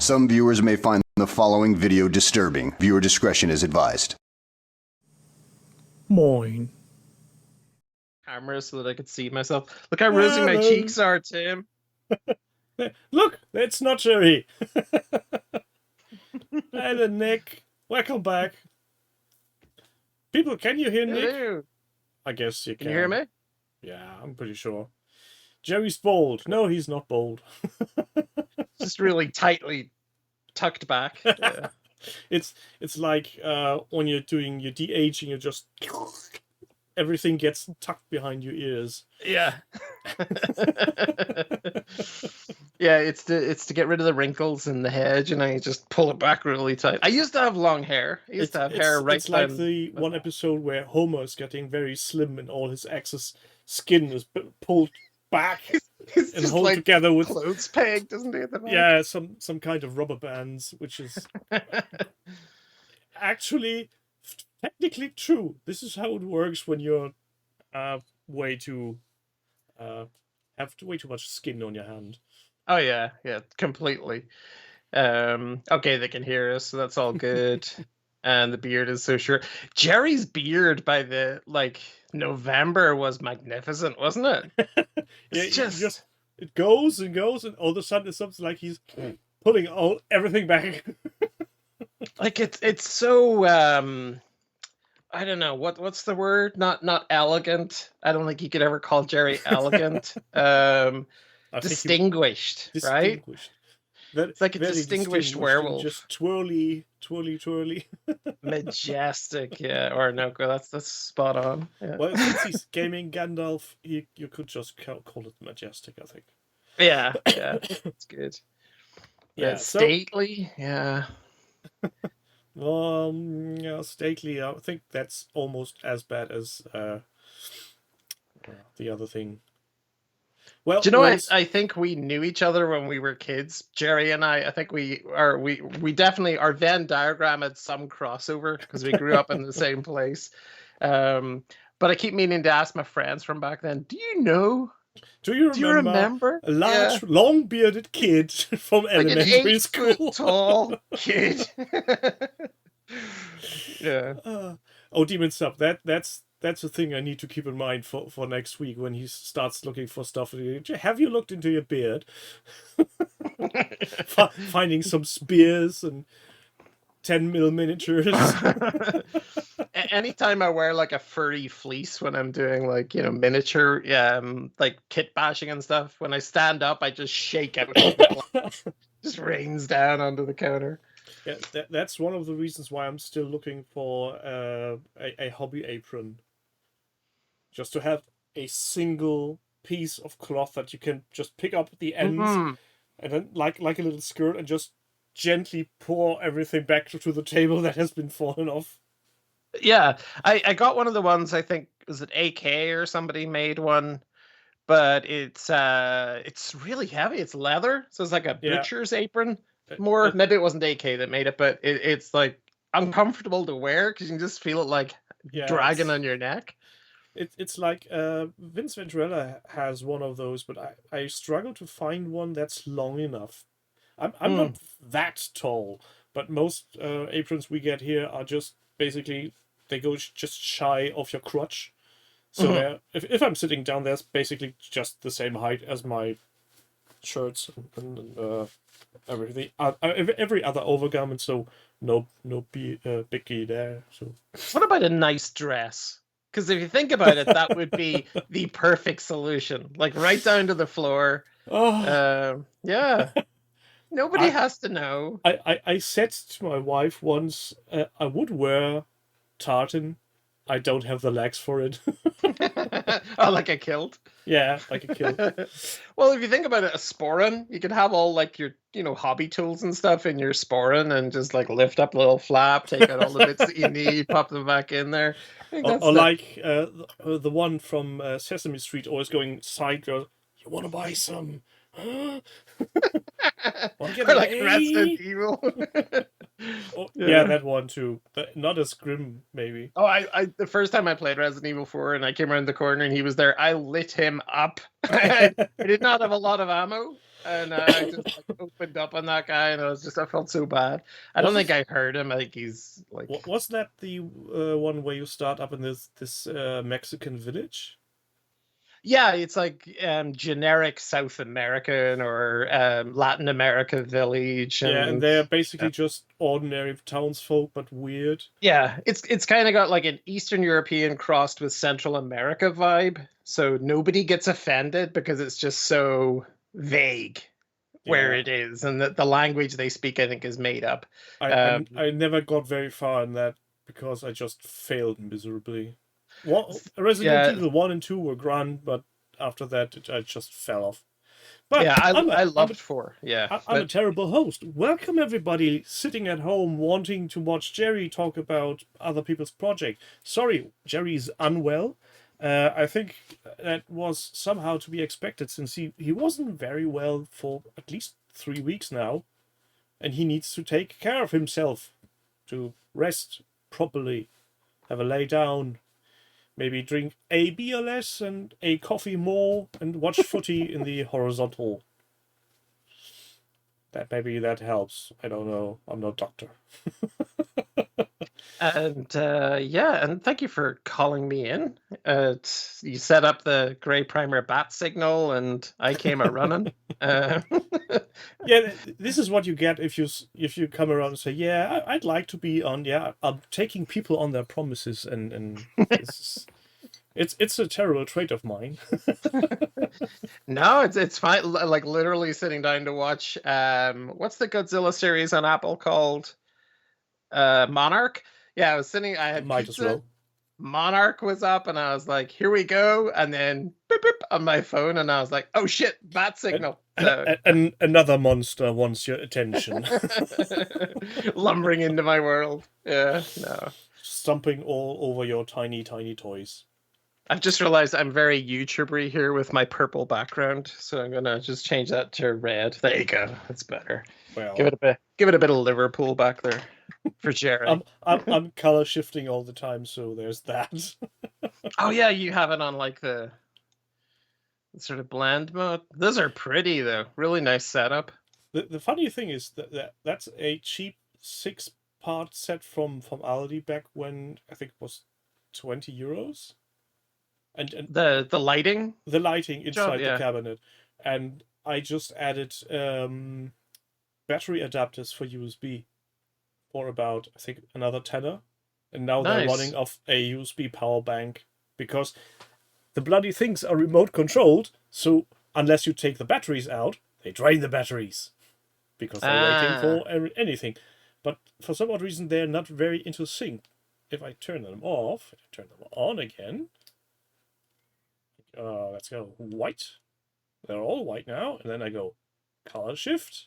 Some viewers may find the following video disturbing. Viewer discretion is advised. Moin. Camera so that I could see myself. Look how rosy my cheeks are, Tim. Look, it's not Jerry. Hello, Nick. Welcome back. People, can you hear Nick? Hello. I guess you can. Can you hear me? Yeah, I'm pretty sure. Jerry's bald. No, he's not bald. Just really tightly tucked back. Yeah. It's like when you're doing your de-aging, you just everything gets tucked behind your ears. Yeah. Yeah, it's to get rid of the wrinkles in the head, you know, you just pull it back really tight. I used to have long hair. I used to have hair right It's like the one episode where Homer is getting very slim and all his excess skin is pulled back He's and just held like together with clothes pegged, doesn't he? At the back? yeah, some kind of rubber bands, which is actually technically true. This is how it works when you're way too have way too much skin on your hand. Oh yeah, completely. Okay, they can hear us, so that's all good. And the beard is so short. Jerry's beard by the November was magnificent, wasn't it? It's just it goes and goes, and all of a sudden it's something like he's pulling everything back. like it's so I don't know what's the word? Not elegant. I don't think you could ever call Jerry elegant. Distinguished, right? It's like a distinguished werewolf. Just twirly. Majestic, yeah. Or no, that's spot on. Yeah. Well, since he's gaming Gandalf, you could just call it majestic, I think. Yeah, it's good. Yeah, stately, yeah. Yeah, stately. I think that's almost as bad as the other thing. Well, do you know? I think we knew each other when we were kids, Jerry and I. I think we definitely, our Venn diagram had some crossover because we grew up in the same place. But I keep meaning to ask my friends from back then. Do you remember a large, long bearded kid from elementary school? Tall kid. Yeah. Demon Sub. That's a thing I need to keep in mind for next week when he starts looking for stuff. Have you looked into your beard? Finding some spears and 10mm miniatures. Anytime I wear like a furry fleece when I'm doing miniature, kit bashing and stuff, when I stand up, I just shake out. Just rains down onto the counter. Yeah, that's one of the reasons why I'm still looking for a hobby apron. Just to have a single piece of cloth that you can just pick up at the ends and then like a little skirt and just gently pour everything back to the table that has been fallen off. Yeah, I got one of the ones, I think, was it AK or somebody made one, but it's really heavy. It's leather, so it's like a butcher's apron. Maybe it wasn't AK that made it, but it's like uncomfortable to wear because you can just feel it like dragging on your neck. It's like Vince Venturella has one of those, but I struggle to find one that's long enough. I'm not that tall, but most aprons we get here are just basically, they go just shy of your crotch. So if I'm sitting down, there's basically just the same height as my shirts and everything. Every other overgarment, so no biggie there. So what about a nice dress? Because if you think about it, that would be the perfect solution. Like right down to the floor. Yeah. Nobody has to know. I said to my wife once, I would wear tartan. I don't have the legs for it. Oh, like a kilt? Yeah, like a kilt. Well, if you think about it, a sporran, you could have all like your, hobby tools and stuff in your sporran and just like lift up a little flap, take out all the bits that you need, pop them back in there. Or like the one from Sesame Street always going sideways. You want to buy some? Huh? Or like Resident Evil. Yeah, that one too. But not as grim, maybe. Oh, I the first time I played Resident Evil 4 and I came around the corner and he was there, I lit him up. I did not have a lot of ammo. And I just like, opened up on that guy, and I felt so bad. I don't think I heard him. I think he's like, was that the one where you start up in this Mexican village? yeah, it's like generic South American or Latin America village, Yeah, and and they're basically just ordinary townsfolk, but weird. yeah, it's kind of got like an Eastern European crossed with Central America vibe. So nobody gets offended because it's just so vague where Yeah. it is, and the language they speak, I think, is made up. I never got very far in that because I just failed miserably. Resident Yeah, Evil 1 and 2 were grand, but after that I just fell off. But yeah, I loved 4. Yeah, I'm a but terrible host. Welcome everybody sitting at home wanting to watch Jerry talk about other people's project. Sorry, Jerry's unwell. I think that was somehow to be expected since he wasn't very well for at least 3 weeks now. And he needs to take care of himself to rest properly, have a lay down, maybe drink a beer less and a coffee more, and watch footy in the horizontal. Maybe that helps. I don't know. I'm no doctor. and yeah, and thank you for calling me in. You set up the gray primer bat signal, and I came a running. Yeah, this is what you get if you come around and say, "Yeah, I'd like to be on." Yeah, I'm taking people on their promises, and it's a terrible trait of mine. No, it's fine. Like literally sitting down to watch. What's the Godzilla series on Apple called? Monarch. Yeah, I was sitting. I had Might pizza. as well. Monarch was up, and I was like, "Here we go!" And then beep, beep, on my phone, and I was like, "Oh shit, bat signal!" And another monster wants your attention. Lumbering into my world. Yeah, no. Stomping all over your tiny toys. I've just realized I'm very YouTuber-y here with my purple background, so I'm gonna just change that to red. There you go. That's better. Well, Give it a bit of Liverpool back there for Jerry. I'm color shifting all the time, so there's that. Oh yeah, you have it on like the sort of blend mode. Those are pretty though. Really nice setup. The funny thing is that's a cheap 6-part set from Aldi back when I think it was €20. And the lighting, the lighting inside yeah. the cabinet, and I just added battery adapters for USB for about I think another tenner, and now they're running off a USB power bank because the bloody things are remote controlled. So unless you take the batteries out, they drain the batteries because they're waiting for anything. But for some odd reason, they're not very into sync. If I turn them off, I turn them on again. Let's go white. They're all white now, and then I go color shift.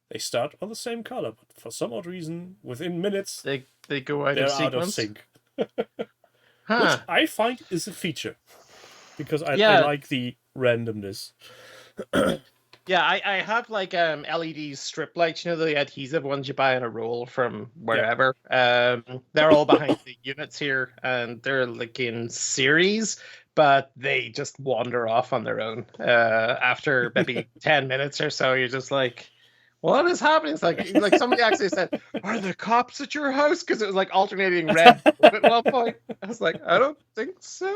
They start on the same color, but for some odd reason, within minutes, they go out they're of out of sequence. sync. Huh. Which I find is a feature because I like the randomness. Yeah, I have like LED strip lights, you know, the adhesive ones you buy in a roll from wherever. Yeah. They're all behind the units here, and they're like in series, but they just wander off on their own. After maybe 10 minutes or so, you're just like, what is happening? It's like somebody actually said, "Are the cops at your house?" Because it was like alternating red at one point. I was like, I don't think so.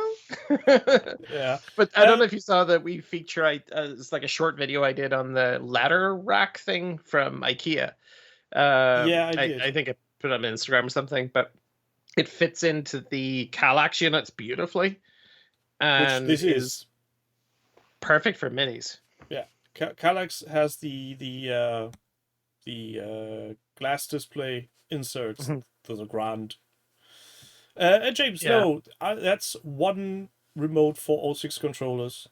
Yeah, but I don't know if you saw that we feature. It's like a short video I did on the ladder rack thing from IKEA. Yeah, I did. I think I put it on Instagram or something, but it fits into the Kallax units beautifully, and which this is perfect for minis. Yeah. Kallax has the glass display inserts. Those are grand. James, no, that's one remote for all 6 controllers,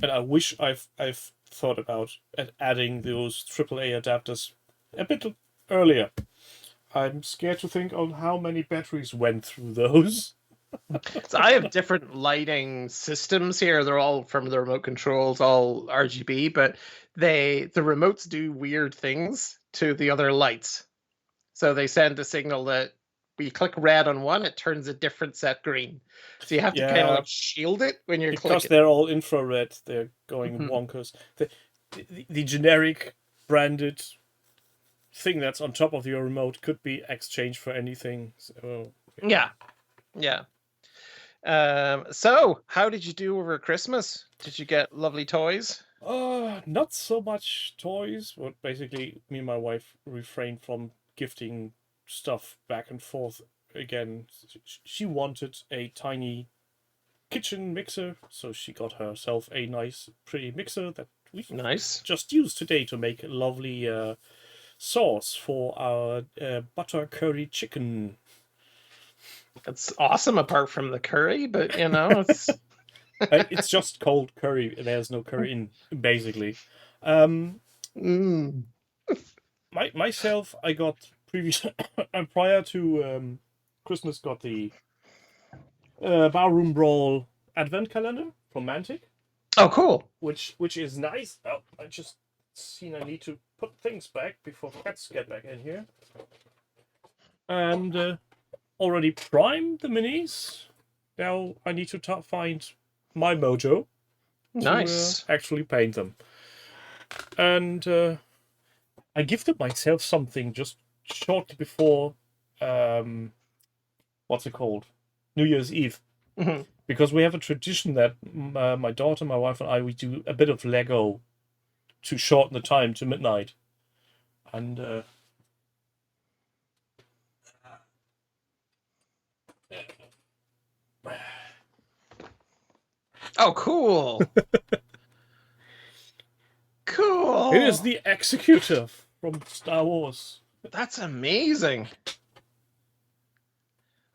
and I wish I've thought about adding those AAA adapters a bit earlier. I'm scared to think on how many batteries went through those. So I have different lighting systems here. They're all from the remote controls, all RGB, but the remotes do weird things to the other lights. So they send a signal that when you click red on one, it turns a different set green. So you have to kind of like shield it when you're clicking. Because they're all infrared, they're going wonkers. the generic branded thing that's on top of your remote could be exchanged for anything. So, Yeah. So how did you do over Christmas? Did you get lovely toys? Not so much toys, but basically me and my wife refrained from gifting stuff back and forth again. She wanted a tiny kitchen mixer, so she got herself a nice, pretty mixer that we Nice. just used today to make a lovely sauce for our butter curry chicken. It's awesome apart from the curry, but it's It's just cold curry. There's no curry in, basically. Myself, I got previous prior to Christmas, got the Barroom Brawl Advent Calendar from Mantic. Oh, cool. Which is nice. Oh, I just seen I need to put things back before cats get back in here. And already primed the minis. Now I need to find my mojo Nice. to actually paint them. And I gifted myself something just shortly before what's it called? New Year's Eve. Mhm. Because we have a tradition that my daughter, my wife, and I, we do a bit of Lego to shorten the time to midnight. And Oh, cool. Cool. it is the Executor from Star Wars. That's amazing.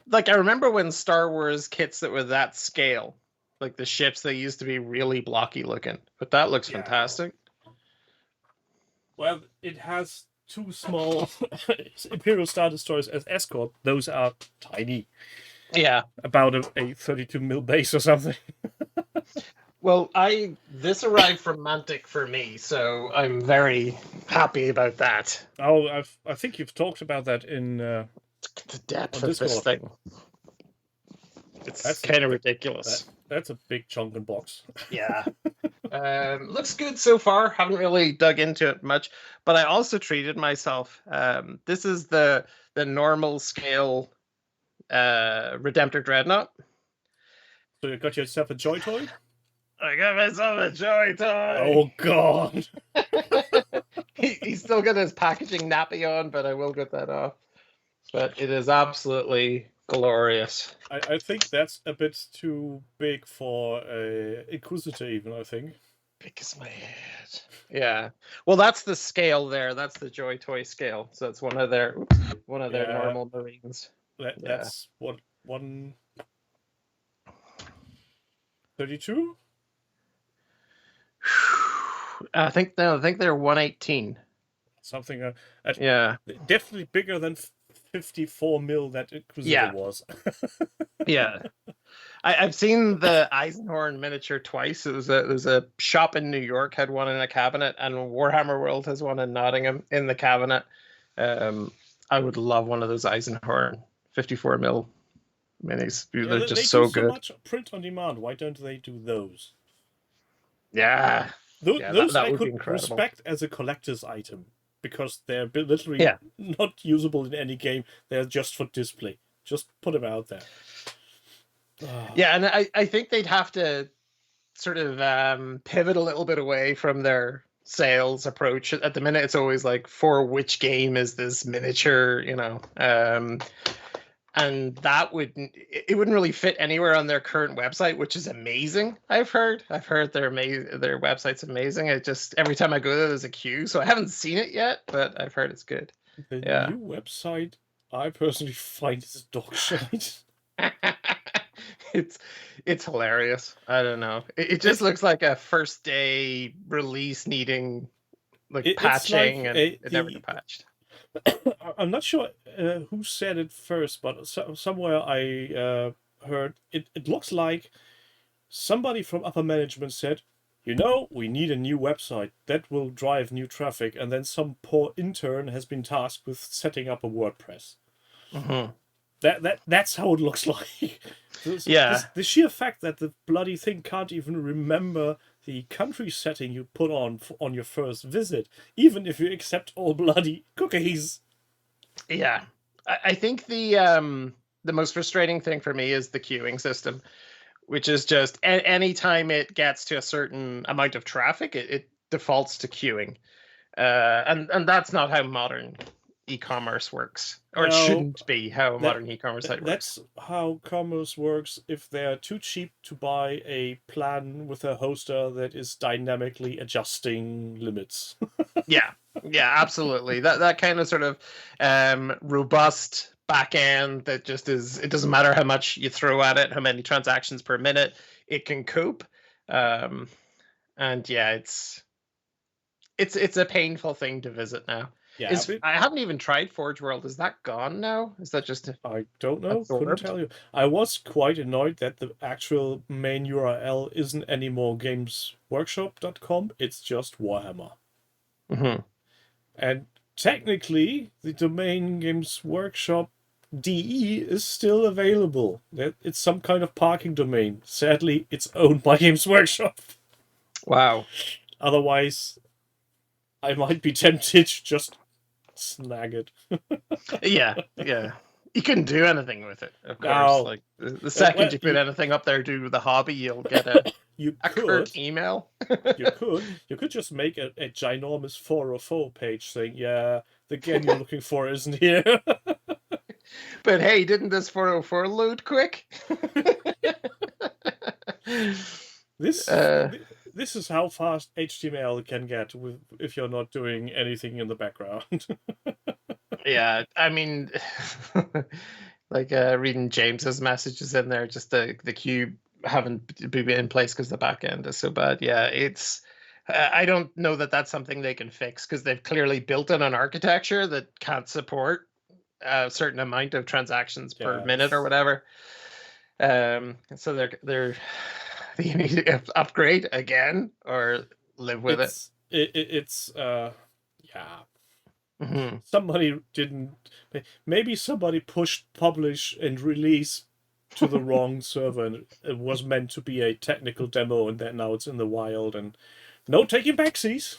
Like, I remember when Star Wars kits that were that scale, like the ships, they used to be really blocky looking, but that looks fantastic. Well, it has two small Imperial Star Destroyers as escort. Those are tiny. Yeah. About a 32mm base or something. Well, this arrived from Mantic for me, so I'm very happy about that. Oh, I think you've talked about that in The depth on of this Discord. thing. It's kind of ridiculous. That's a big chunk in box. Yeah. Looks good so far. Haven't really dug into it much, but I also treated myself. This is the normal scale Redemptor Dreadnought. So you got yourself a Joy Toy? I got myself a Joy Toy. Oh God! He's still got his packaging nappy on, but I will get that off. But it is absolutely glorious. I think that's a bit too big for a Inquisitor, even. I think. Big as my head. Yeah. Well, that's the scale there. That's the Joy Toy scale. So it's one of their normal Marines. That's what 132. I think they're 118. Something. Yeah. Definitely bigger than 54mm that Inquisitor was. Yeah. I've seen the Eisenhorn miniature twice. There's a shop in New York had one in a cabinet, and Warhammer World has one in Nottingham in the cabinet. I would love one of those Eisenhorn 54mm minis. They're just they so do good. So much print on demand. Why don't they do those? Yeah. Those that I would be could incredible. respect as a collector's item because they're literally not usable in any game. They're just for display. Just put them out there. Yeah, and I think they'd have to sort of pivot a little bit away from their sales approach. At the minute, it's always like, for which game is this miniature, and that wouldn't really fit anywhere on their current website, which is amazing. I've heard their website's amazing. It just, every time I go there, there's a queue, so I haven't seen it yet, but I've heard it's good. The new website, I personally find is dog shit. It's hilarious. I don't know. It just looks like a first day release needing patching, and it never got patched. I'm not sure who said it first, but somewhere I heard it looks like somebody from upper management said, we need a new website that will drive new traffic, and then some poor intern has been tasked with setting up a WordPress. Mm-hmm. That's how it looks like. The sheer fact that the bloody thing can't even remember the country setting you put on your first visit, even if you accept all bloody cookies. Yeah, I think the most frustrating thing for me is the queuing system, which is just any time it gets to a certain amount of traffic, it defaults to queuing, and that's not how modern e-commerce works, or it shouldn't be how a modern e-commerce site works. That's how commerce works if they're too cheap to buy a plan with a hoster that is dynamically adjusting limits. Yeah, absolutely. That kind of sort of robust back end that just is, it doesn't matter how much you throw at it, how many transactions per minute, it can cope. And yeah, it's a painful thing to visit now. Yeah, I haven't even tried Forge World. Is that gone now? Is that just I don't know. absorbed? Couldn't tell you. I was quite annoyed that the actual main URL isn't anymore gamesworkshop.com. It's just Warhammer. Mm-hmm. And technically, the domain Games Workshop DE is still available. It's some kind of parking domain. Sadly, it's owned by Games Workshop. Wow. Otherwise, I might be tempted to just snag it. Yeah. You couldn't do anything with it, of course. No. Like the second you put anything up there to do with the hobby, you'll get a curt email. You could just make a ginormous 404 page saying, yeah, the game you're looking for isn't here. But hey, didn't this 404 load quick? This is how fast HTML can get if you're not doing anything in the background. Yeah, I mean, like reading James's messages in there, just the queue haven't been in place because the back end is so bad. Yeah, it's. I don't know that that's something they can fix because they've clearly built in an architecture that can't support a certain amount of transactions per minute or whatever. So they're you need to upgrade again or live with it. It's Mm-hmm. Somebody didn't. Maybe somebody pushed publish and release to the wrong server, and it was meant to be a technical demo, and then now it's in the wild, and no taking backsies.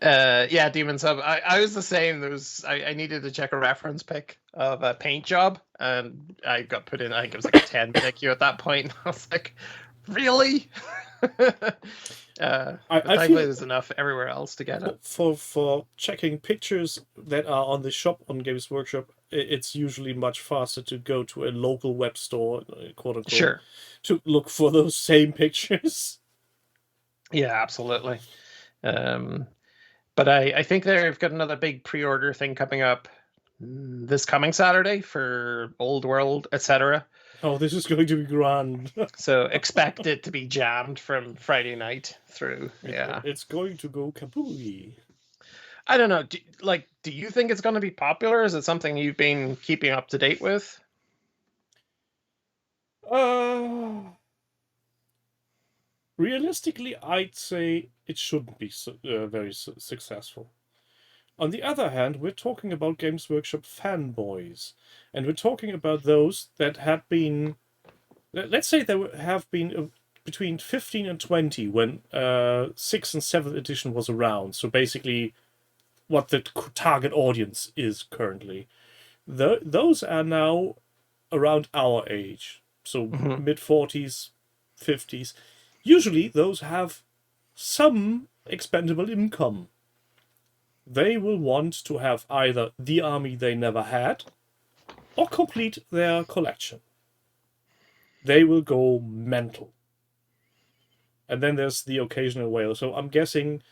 Yeah, Demon Sub. I was the same. I needed to check a reference pic of a paint job, and I got put in. I think it was like a 10-minute queue at that point. I was like, really? I feel there's enough everywhere else to get it. For checking pictures that are on the shop on Games Workshop, it's usually much faster to go to a local web store, quote unquote, sure, to look for those same pictures. Yeah, absolutely. But I think they've got another big pre-order thing coming up this coming Saturday for Old World, etc. Oh, this is going to be grand. So expect it to be jammed from Friday night through. Yeah, it's going to go kabooey. I don't know. Do you think it's going to be popular? Is it something you've been keeping up to date with? Realistically, I'd say it shouldn't be very successful. On the other hand, we're talking about Games Workshop fanboys, and we're talking about those that have been, let's say there have been between 15 and 20 when 6th and 7th edition was around. So basically what the target audience is currently. Those are now around our age, so mid-40s, 50s. Usually those have some expendable income. They will want to have either the army they never had or complete their collection. They will go mental. And then there's the occasional whale. So I'm guessing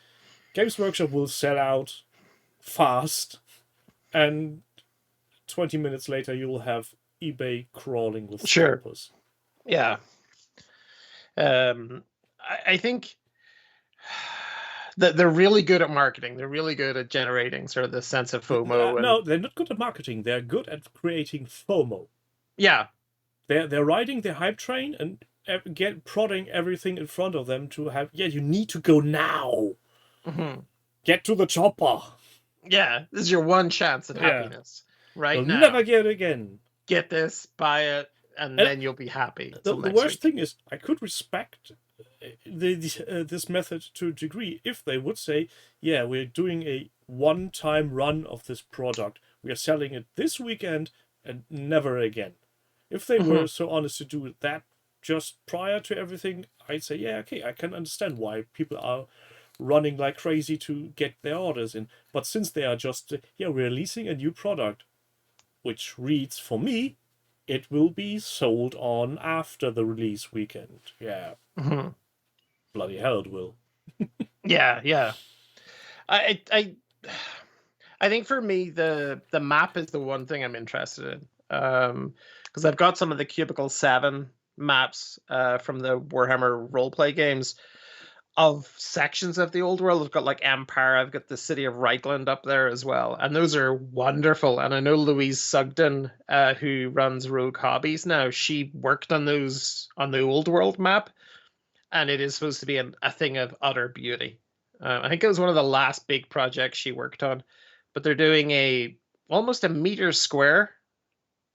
Games Workshop will sell out fast, and 20 minutes later you'll have eBay crawling with scalpers. Yeah. I think that they're really good at marketing. They're really good at generating sort of the sense of FOMO. No, they're not good at marketing. They're good at creating FOMO. Yeah. They're riding the hype train and prodding everything in front of them to have, you need to go now. Mm-hmm. Get to the chopper. Yeah, this is your one chance at happiness. Right You'll now. never get it again. Get this, buy it, and And then you'll be happy the till next worst week. thing is, I could respect this method to a degree if they would say, yeah, we're doing a one-time run of this product. We are selling it this weekend and never again. If they were so honest to do that just prior to everything, I'd say, yeah, okay, I can understand why people are running like crazy to get their orders in. But since they are just, yeah, we're releasing a new product, which reads for me, it will be sold on after the release weekend. Yeah, Mhm. bloody hell it will. Yeah, yeah. I I think for me the map is the one thing I'm interested in. Because I've got some of the Cubicle 7 maps from the Warhammer roleplay games of sections of the old world. I've got like Empire, I've got the city of Reichland up there as well. And those are wonderful. And I know Louise Sugden, who runs Rogue Hobbies now, she worked on those on the old world map. And it is supposed to be a thing of utter beauty. I think it was one of the last big projects she worked on, but they're doing almost a meter square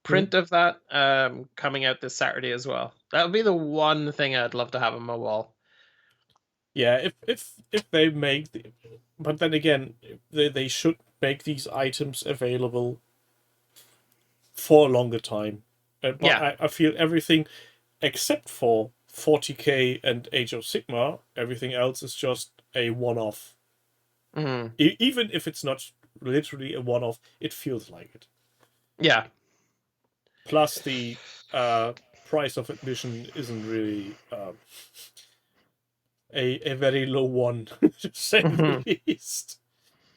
print of that coming out this Saturday as well. That would be the one thing I'd love to have on my wall. Yeah, if they make but then again, they should make these items available for a longer time. But Yeah. I feel everything except for 40k and Age of Sigmar, everything else is just a one-off. Mhm. Even if it's not literally a one-off, it feels like it. Yeah. Plus, the price of admission isn't really a very low one, to say the least.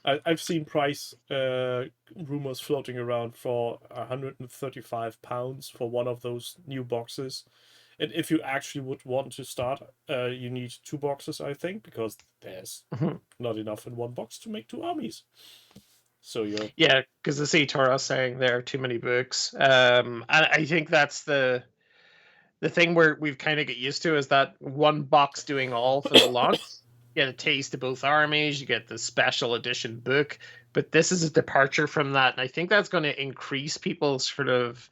I've seen price rumors floating around for £135 for one of those new boxes. And if you actually would want to start, you need 2 boxes, I think, because there's not enough in one box to make 2 armies. So you're Yeah, because I see Toro saying there are too many books. And I think that's the thing where we've kind of get used to is that one box doing all for the launch. You get a taste of both armies, you get the special edition book, but this is a departure from that. And I think that's going to increase people's sort of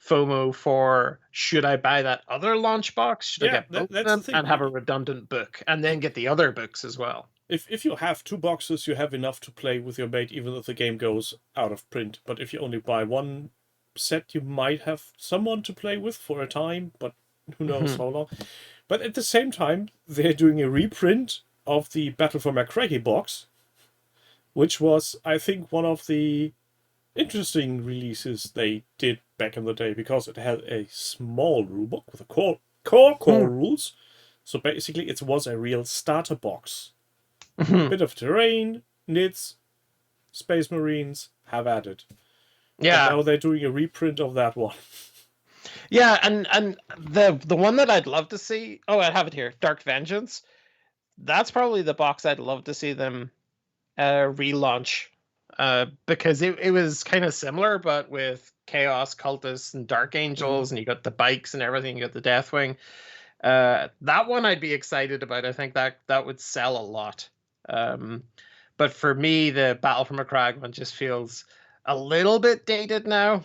FOMO for should I buy that other launch box? Should I get both of that's the them thing. and have a redundant book and then get the other books as well? If you have 2 boxes, you have enough to play with your mate, even if the game goes out of print. But if you only buy one set, you might have someone to play with for a time, but who knows how long. But at the same time, they're doing a reprint of the Battle for MacCready box, which was, I think, one of the interesting releases they did back in the day, because it had a small rulebook with a core rules. So basically, it was a real starter box. Bit of terrain, NIDS, Space Marines, have at it. Yeah. And now they're doing a reprint of that one. Yeah, and the one that I'd love to see, oh, I have it here, Dark Vengeance. That's probably the box I'd love to see them relaunch, because it was kind of similar, but with Chaos Cultists and Dark Angels, and you got the bikes and everything, you got the Deathwing. That one I'd be excited about. I think that would sell a lot. But for me, the Battle for McCrag one just feels a little bit dated now.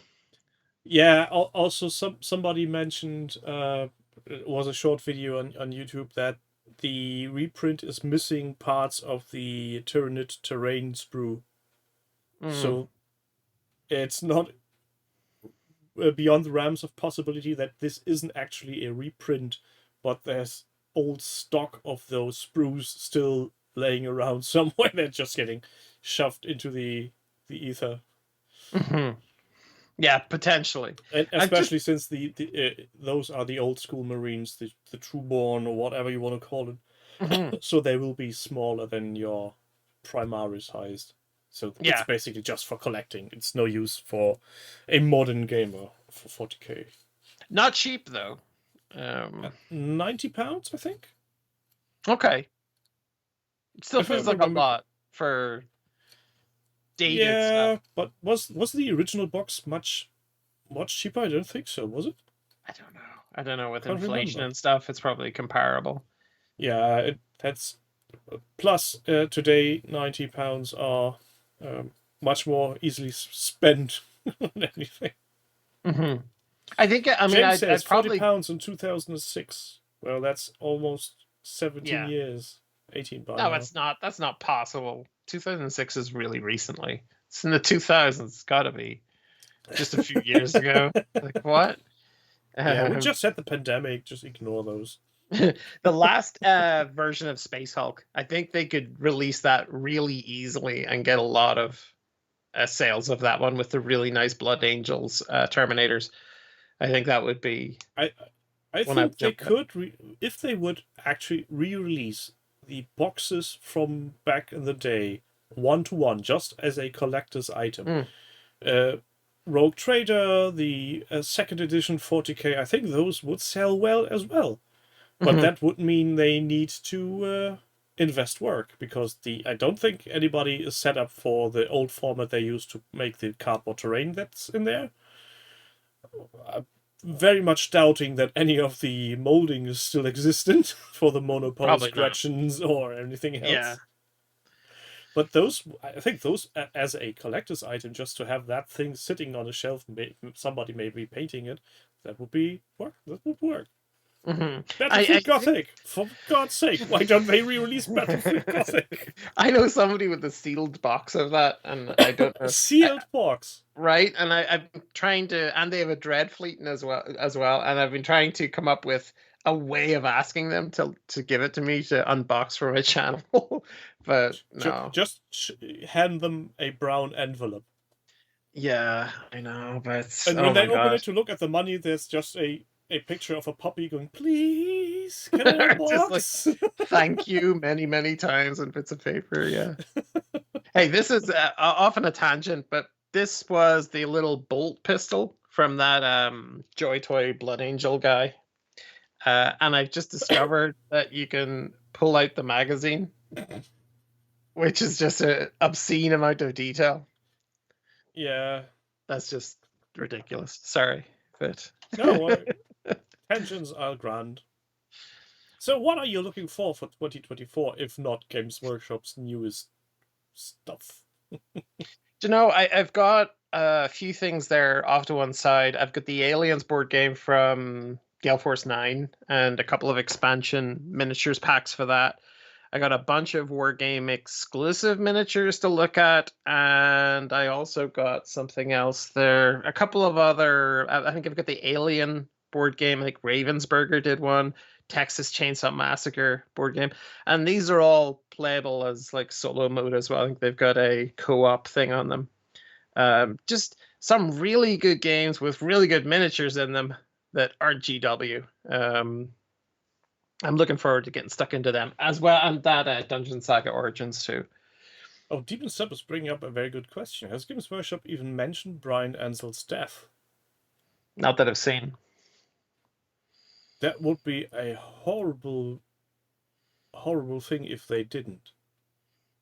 Yeah, also somebody mentioned, it was a short video on YouTube, that the reprint is missing parts of the Tyranid terrain sprue. So it's not beyond the realms of possibility that this isn't actually a reprint, but there's old stock of those sprues still laying around somewhere. They're just getting shoved into the ether. Yeah, potentially. And especially since the those are the old school Marines, the Trueborn, or whatever you want to call it. So they will be smaller than your Primaris sized. So it's basically just for collecting. It's no use for a modern gamer for 40k. Not cheap though. £90, I think. Okay. It still If I feels like a remember. lot for dated Yeah, stuff. but was the original box much cheaper? I don't think so. Was it? I don't know. With Can't inflation remember. and stuff, it's probably comparable. Yeah, that's plus today £90 are much more easily spent on anything. I think, I mean, James says I'd probably, £40 in 2006. Well, that's almost 17 yeah. years. 18 by No, now. it's not. That's not possible. 2006 is really recently. It's in the 2000s. It's got to be just a few years ago. Like, what? Yeah, we just had the pandemic. Just ignore those. The last version of Space Hulk, I think they could release that really easily and get a lot of sales of that one with the really nice Blood Angels Terminators. I think that would be. I think they could, if they would actually re-release the boxes from back in the day, 1-to-1, just as a collector's item. Rogue Trader, the second edition 40k, I think those would sell well as well. But that would mean they need to invest work, because I don't think anybody is set up for the old format they used to make the cardboard terrain that's in there. Very much doubting that any of the molding is still existent for the monopole scratchings or anything else. Yeah. But those, I think those as a collector's item, just to have that thing sitting on a shelf, somebody may be painting it, that would work. That would work. Battlefield Gothic, for God's sake, why don't they re-release Battlefield Gothic? I know somebody with a sealed box of that, and I don't know. Sealed box, right? And I've been trying to, and they have a Dread Fleet as well, and I've been trying to come up with a way of asking them to give it to me to unbox for my channel, but no. Just hand them a brown envelope. Yeah, I know, but and when they open it to look at the money, there's just a picture of a puppy going, "Please, can I box?" Like, thank you many times on bits of paper. Yeah. Hey, this is often a tangent, but this was the little bolt pistol from that Joy Toy Blood Angel guy, and I've just discovered that you can pull out the magazine, which is just an obscene amount of detail. Yeah, that's just ridiculous. Sorry, but no. Tensions are grand. So what are you looking for 2024, if not Games Workshop's newest stuff? You know, I've got a few things there off to one side. I've got the Aliens board game from Gale Force 9 and a couple of expansion miniatures packs for that. I got a bunch of Wargame exclusive miniatures to look at, and I also got something else there. A couple of other, I think I've got the Alien board game. I think Ravensburger did one. Texas Chainsaw Massacre board game. And these are all playable as like solo mode as well. I think they've got a co-op thing on them. Just some really good games with really good miniatures in them that aren't GW. I'm looking forward to getting stuck into them as well, and that Dungeon Saga Origins too. Oh, Demon Sub is bringing up a very good question. Has Games Workshop even mentioned Brian Ansel's death? Not that I've seen. That would be a horrible thing if they didn't.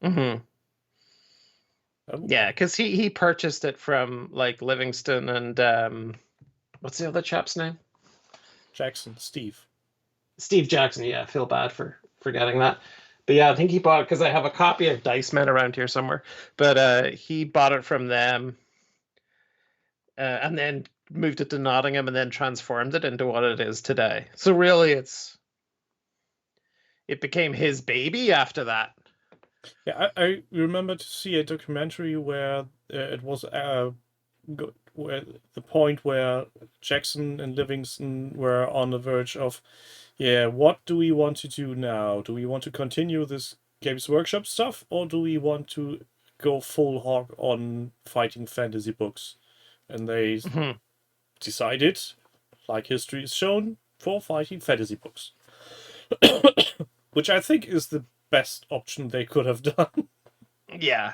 Yeah, because he purchased it from like Livingston and what's the other chap's name? Steve Jackson. Yeah, I feel bad for forgetting that. But yeah, I think he bought it because I have a copy of Dice Men around here somewhere. But he bought it from them and then moved it to Nottingham and then transformed it into what it is today. So really it became his baby after that. Yeah, I remember to see a documentary where it was where the point where Jackson and Livingston were on the verge of, what do we want to do now? Do we want to continue this Games Workshop stuff, or do we want to go full hog on fighting fantasy books? And they decided, like history is shown, for fighting fantasy books. Which I think is the best option they could have done. Yeah,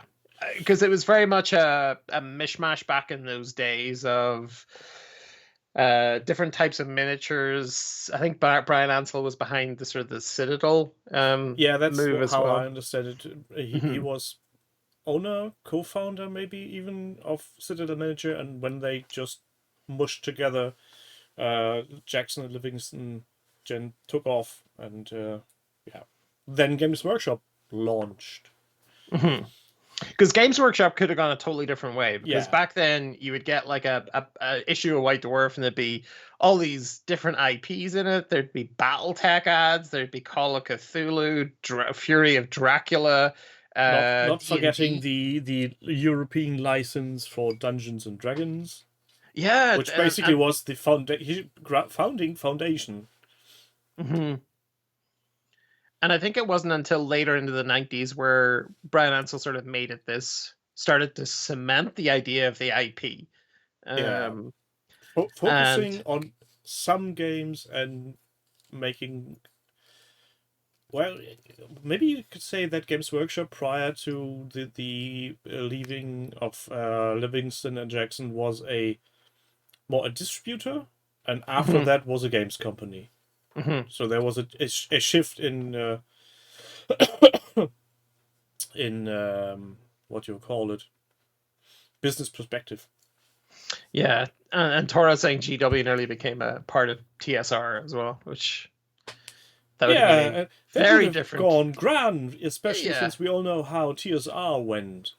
because it was very much a mishmash back in those days of different types of miniatures. I think Brian Ansel was behind the sort of the Citadel that's move how well. I understand it. He was owner, co-founder maybe even of Citadel Miniature, and when they just mushed together, Jackson and Livingston took off, and then Games Workshop launched. Because Games Workshop could have gone a totally different way. Because Yeah. back then you would get like a issue of White Dwarf, and there'd be all these different IPs in it. There'd be BattleTech ads. There'd be Call of Cthulhu, Fury of Dracula. Not D&D. forgetting the European license for Dungeons and Dragons. Yeah, which basically was the founding foundation. Mm-hmm. And I think it wasn't until later into the 90s where Brian Ansell sort of started to cement the idea of the IP. Focusing on some games and making... Well, maybe you could say that Games Workshop prior to the leaving of Livingston and Jackson was more a distributor, and after that was a games company. Mm-hmm. So there was a shift in what you call it, business perspective. Yeah, and Tora saying GW nearly became a part of TSR as well, which that would have very different. Gone grand, especially since we all know how TSR went.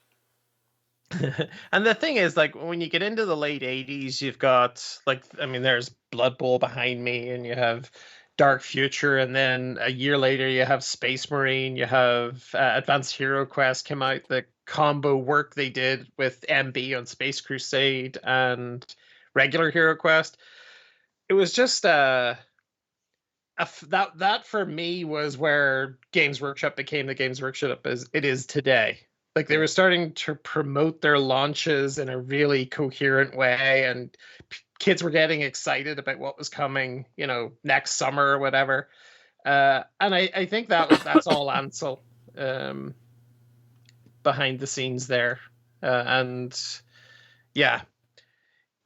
And the thing is, like, when you get into the late 80s, you've got, like, I mean, there's Blood Bowl behind me, and you have Dark Future, and then a year later you have Space Marine, you have Advanced Hero Quest came out, the combo work they did with MB on Space Crusade and regular Hero Quest. It was just that for me was where Games Workshop became the Games Workshop as it is today. Like, they were starting to promote their launches in a really coherent way, and kids were getting excited about what was coming, next summer or whatever. And I think that's all Ansel behind the scenes there. And yeah,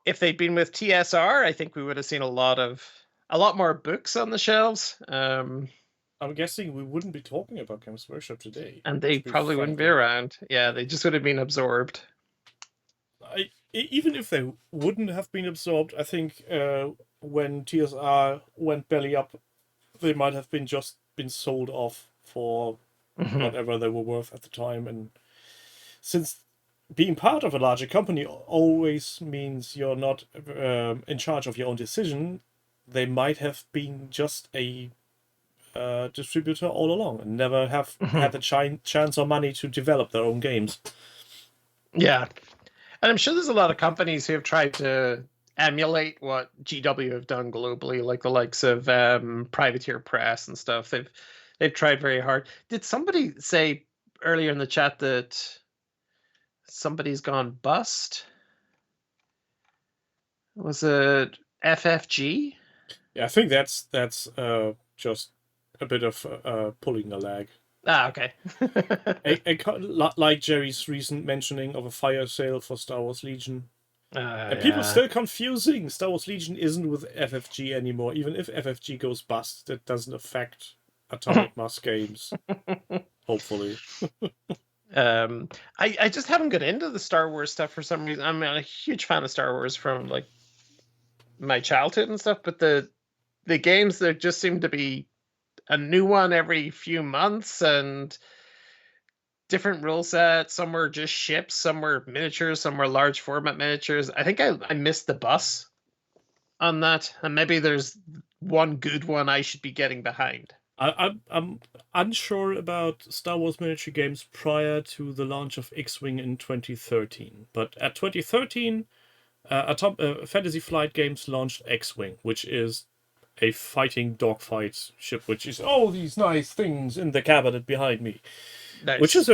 if they'd been with TSR, I think we would have seen a lot more books on the shelves. I'm guessing we wouldn't be talking about Games Workshop today. And they probably wouldn't be around. Yeah, they just would have been absorbed. Even if they wouldn't have been absorbed, I think when TSR went belly up, they might have been sold off for whatever they were worth at the time. And since being part of a larger company always means you're not in charge of your own decision, they might have been just a distributor all along and never have had the chance or money to develop their own games. Yeah. And I'm sure there's a lot of companies who have tried to emulate what GW have done globally, like the likes of Privateer Press and stuff. They've tried very hard. Did somebody say earlier in the chat that somebody's gone bust? Was it FFG? Yeah, I think that's just a bit of pulling a leg. Okay. Like Jerry's recent mentioning of a fire sale for Star Wars Legion. And people still confusing. Star Wars Legion isn't with FFG anymore. Even if FFG goes bust, that doesn't affect Atomic Mass Games. Hopefully. I just haven't got into the Star Wars stuff for some reason. I'm a huge fan of Star Wars from like my childhood and stuff, but the games, there just seem to be a new one every few months and different rule sets. Some were just ships, some were miniatures, some were large format miniatures. I think I missed the bus on that, and maybe there's one good one I should be getting behind. I'm unsure about Star Wars miniature games prior to the launch of X-Wing in 2013, but at 2013, Fantasy Flight Games launched X-Wing, which is a fighting dogfight ship, which is all these nice things in the cabinet behind me. Nice. Which is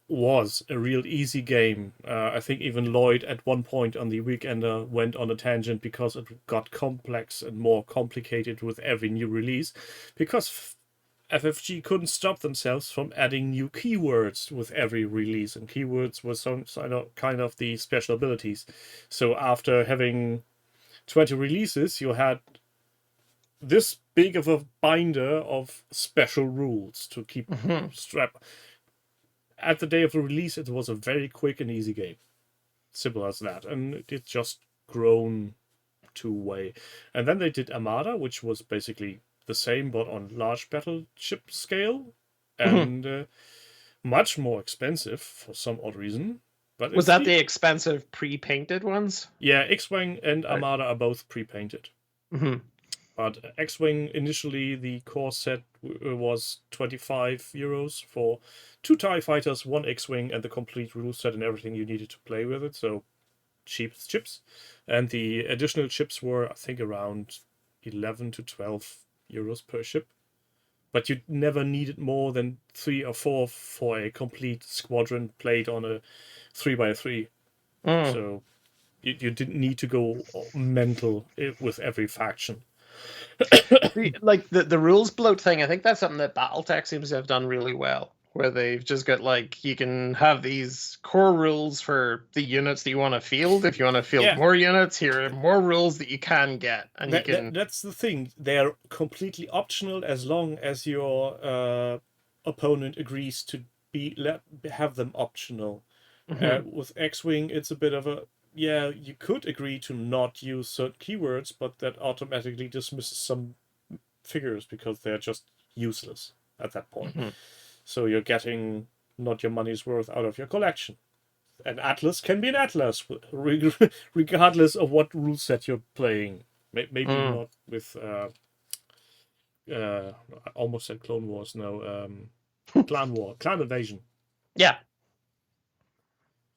was a real easy game. I think even Lloyd at one point on the Weekender went on a tangent because it got complex and more complicated with every new release, because FFG couldn't stop themselves from adding new keywords with every release, and keywords were some kind of the special abilities. So after having 20 releases, you had this big of a binder of special rules to keep strap. At the day of the release, it was a very quick and easy game. Simple as that. And it just grown two-way. And then they did Armada, which was basically the same, but on large battleship scale. And Much more expensive for some odd reason. But Was it's that neat. the expensive pre-painted ones? Yeah, X-Wing and Right. Armada are both pre-painted. Mm-hmm. But X-Wing, initially, the core set was €25 for 2 TIE fighters, 1 X-Wing, and the complete rule set and everything you needed to play with it. So, cheap chips. And the additional chips were, I think, around 11 to €12 per ship. But you never needed more than 3 or 4 for a complete squadron played on a 3x3. So, you didn't need to go mental with every faction. Like the rules bloat thing, I think that's something that BattleTech seems to have done really well, where they've just got like you can have these core rules for the units that you want to field. If you want to field more units, here are more rules that you can get, and you can. That's the thing. They're completely optional as long as your opponent agrees to have them optional. With X-Wing, it's a bit of a you could agree to not use certain keywords, but that automatically dismisses some figures because they're just useless at that point. So you're getting not your money's worth out of your collection. An atlas can be an atlas, regardless of what rule set you're playing. Maybe not with. I almost said Clone Wars. No, Clan Invasion. Yeah.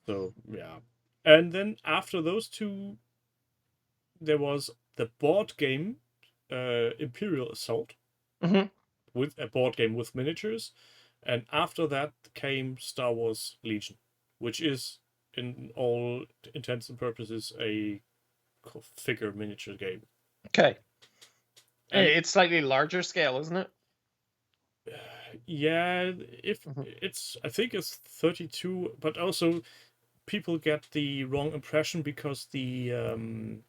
So yeah, and then after those two, there was the board game, Imperial Assault, with a board game with miniatures, and after that came Star Wars Legion, which is, in all intents and purposes, a figure miniature game. Okay. And it's slightly larger scale, isn't it? Yeah, I think it's 32, but also people get the wrong impression because the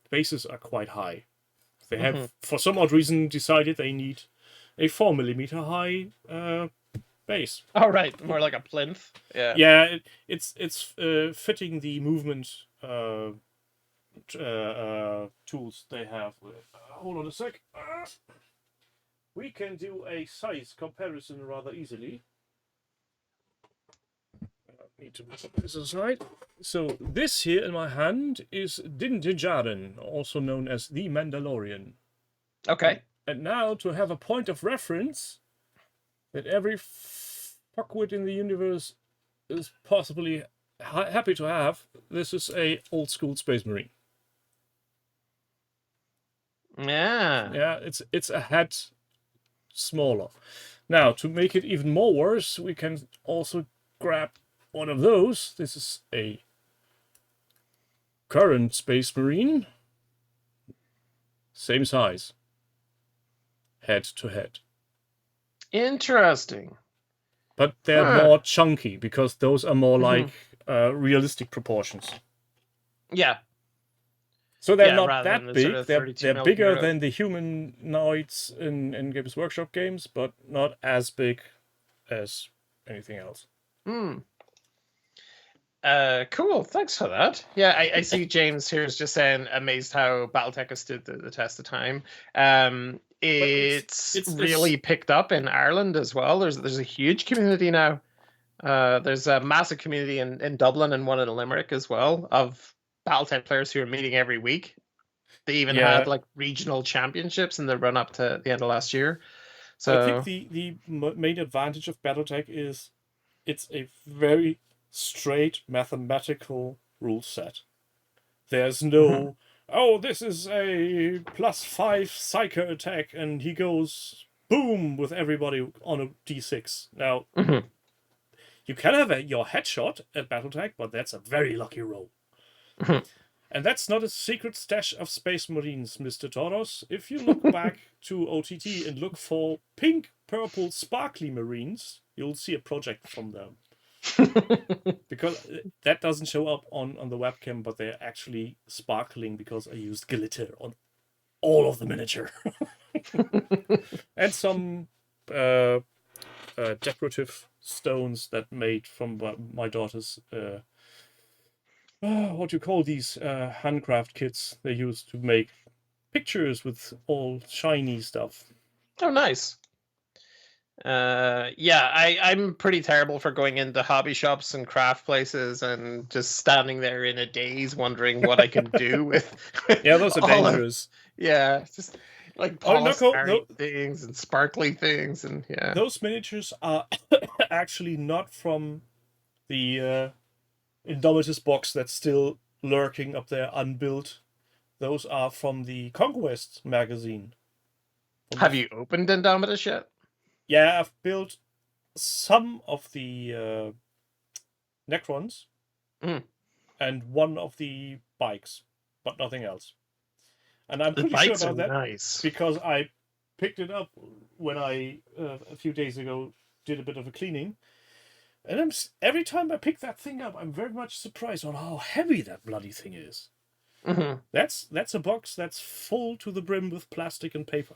bases are quite high. They have, for some odd reason, decided they need a 4mm high base. Oh, right, more like a plinth. Yeah. Yeah, it's fitting the movement tools they have. Hold on a sec. We can do a size comparison rather easily. I need to put this aside. So this here in my hand is Din Djarin, also known as the Mandalorian. Okay. And now, to have a point of reference that every fuckwit in the universe is possibly happy to have, this is a old school Space Marine. Yeah. Yeah, it's a head smaller. Now, to make it even more worse, we can also grab one of those. This is a current Space Marine. Same size. Head to head. Interesting. But they're more chunky because those are more like realistic proportions. Yeah. So they're not that big. Sort of they're bigger than the humanoids in Games Workshop games, but not as big as anything else. Cool. Thanks for that. Yeah, I see James here is just saying amazed how BattleTech has stood the test of time. It's really picked up in Ireland as well. There's a huge community now. There's a massive community in Dublin and one in Limerick as well of BattleTech players who are meeting every week. They even had like regional championships in the run up to the end of last year. So I think the main advantage of BattleTech is it's a very straight mathematical rule set. There's no this is a +5 psycho attack and he goes boom with everybody on a d6. Now you can have your headshot at BattleTech, but that's a very lucky roll. And that's not a secret stash of Space Marines, Mr. Toros. If you look back to OTT and look for pink, purple, sparkly Marines, you'll see a project from them. Because that doesn't show up on the webcam, but they're actually sparkling because I used glitter on all of the miniature. And some decorative stones that made from my daughter's what do you call these handcraft kits they used to make pictures with all shiny stuff. Oh, nice. I'm pretty terrible for going into hobby shops and craft places and just standing there in a daze wondering what I can do with Yeah, those are all of, dangerous. just like Oh, no, polystyrene things and sparkly things, and those miniatures are actually not from the Indomitus box that's still lurking up there unbuilt. Those are from the Conquest magazine. Have you opened Indomitus yet? Yeah, I've built some of the Necrons and one of the bikes, but nothing else. And I'm pretty sure about that nice because I picked it up when I a few days ago did a bit of a cleaning, and every time I pick that thing up, I'm very much surprised on how heavy that bloody thing is. Mm-hmm. That's a box that's full to the brim with plastic and paper.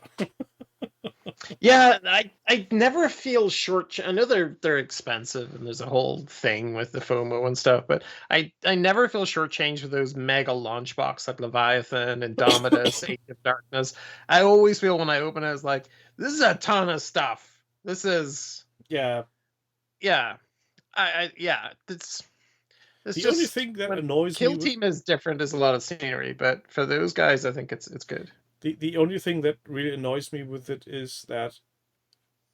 Yeah, I never feel short. I know they're expensive and there's a whole thing with the FOMO and stuff, but I never feel shortchanged with those mega launch box like Leviathan, Indomitus, Age of Darkness. I always feel when I open it, it's like, this is a ton of stuff. This is yeah. It's the just, only thing that annoys Kill me. Team is different. There's a lot of scenery, but for those guys, I think it's good. The only thing that really annoys me with it is that,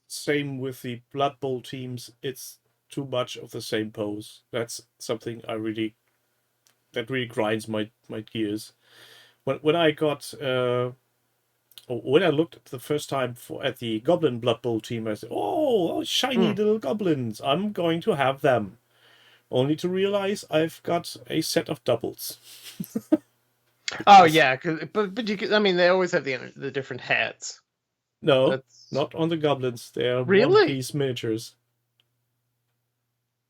same with the Blood Bowl teams, it's too much of the same pose. That's something that really grinds my gears. When I got when I looked the first time at the Goblin Blood Bowl team, I said, "Oh, shiny little goblins! I'm going to have them." Only to realize I've got a set of doubles. Oh yeah, but you I mean, they always have the different hats. No, not on the goblins. They're one-piece miniatures.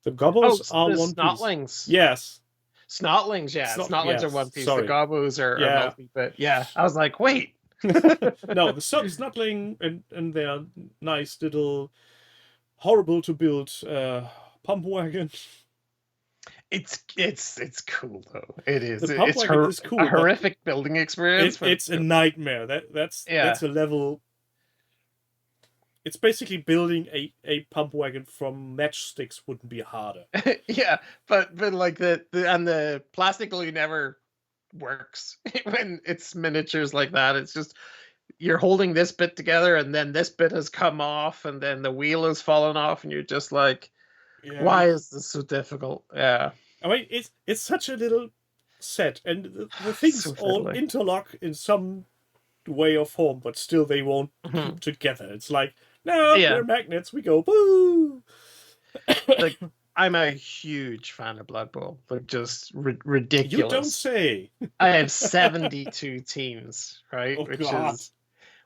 The gobbles are the one-piece. Snotlings. Yes. Snotlings, yeah. Snotlings are one piece. Sorry. The gobos are multi, but yeah. I was like, wait. No, the Snotling and their nice little horrible to build pump wagon. It's cool though. It is. The pump wagon is cool. A horrific building experience. It's a nightmare. That's a level. It's basically building a pump wagon from matchsticks wouldn't be harder. Yeah, but like the plastic glue never works when it's miniatures like that. It's just you're holding this bit together and then this bit has come off and then the wheel has fallen off and you're just like, why is this so difficult? Yeah. I mean, it's such a little set, and the things all interlock in some way or form, but still they won't keep together. It's like, no, we're magnets. We go, boo! Like, I'm a huge fan of Blood Bowl. They're just ridiculous. You don't say. I have 72 teams, right?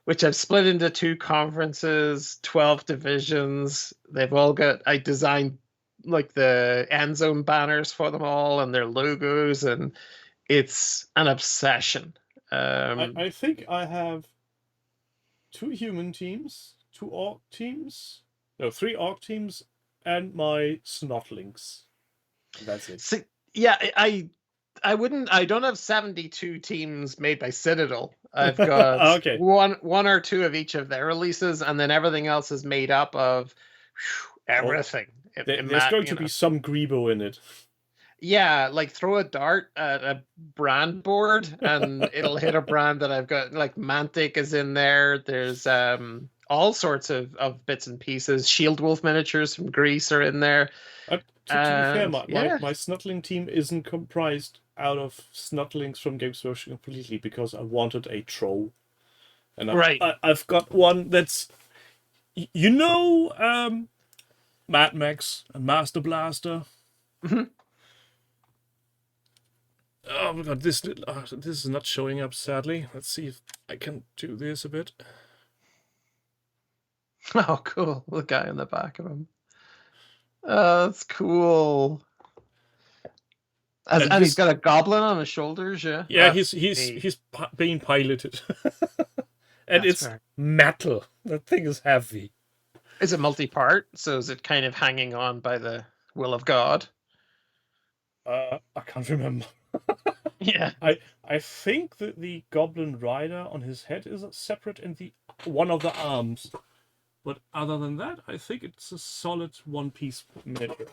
Which I've split into 2 conferences, 12 divisions. They've all got, I designed like the end zone banners for them all and their logos, and it's an obsession. I think I have 2 human teams, 2 orc teams, no, 3 orc teams, and my Snotlings. That's it. See, yeah, I don't have 72 teams made by Citadel. I've got one or 2 of each of their releases, and then everything else is made up of everything. There's going to be some Grebo in it. Yeah, like throw a dart at a brand board and it'll hit a brand that I've got. Like Mantic is in there. There's all sorts of bits and pieces. Shield Wolf miniatures from Greece are in there. To be fair, my Snotling team isn't comprised out of Snotlings from Games Workshop completely because I wanted a troll. And I've got one that's, Mad Max and Master Blaster. Mm-hmm. Oh my god, this is not showing up, sadly. Let's see if I can do this a bit. Oh, cool. The guy in the back of him. That's cool. And he's got a goblin on his shoulders, yeah? Yeah, he's being piloted. And it's metal. That thing is heavy. Is it multi-part? So is it kind of hanging on by the will of God? I can't remember. Yeah. I think that the Goblin Rider on his head is separate in one of the arms. But other than that, I think it's a solid one-piece miniature.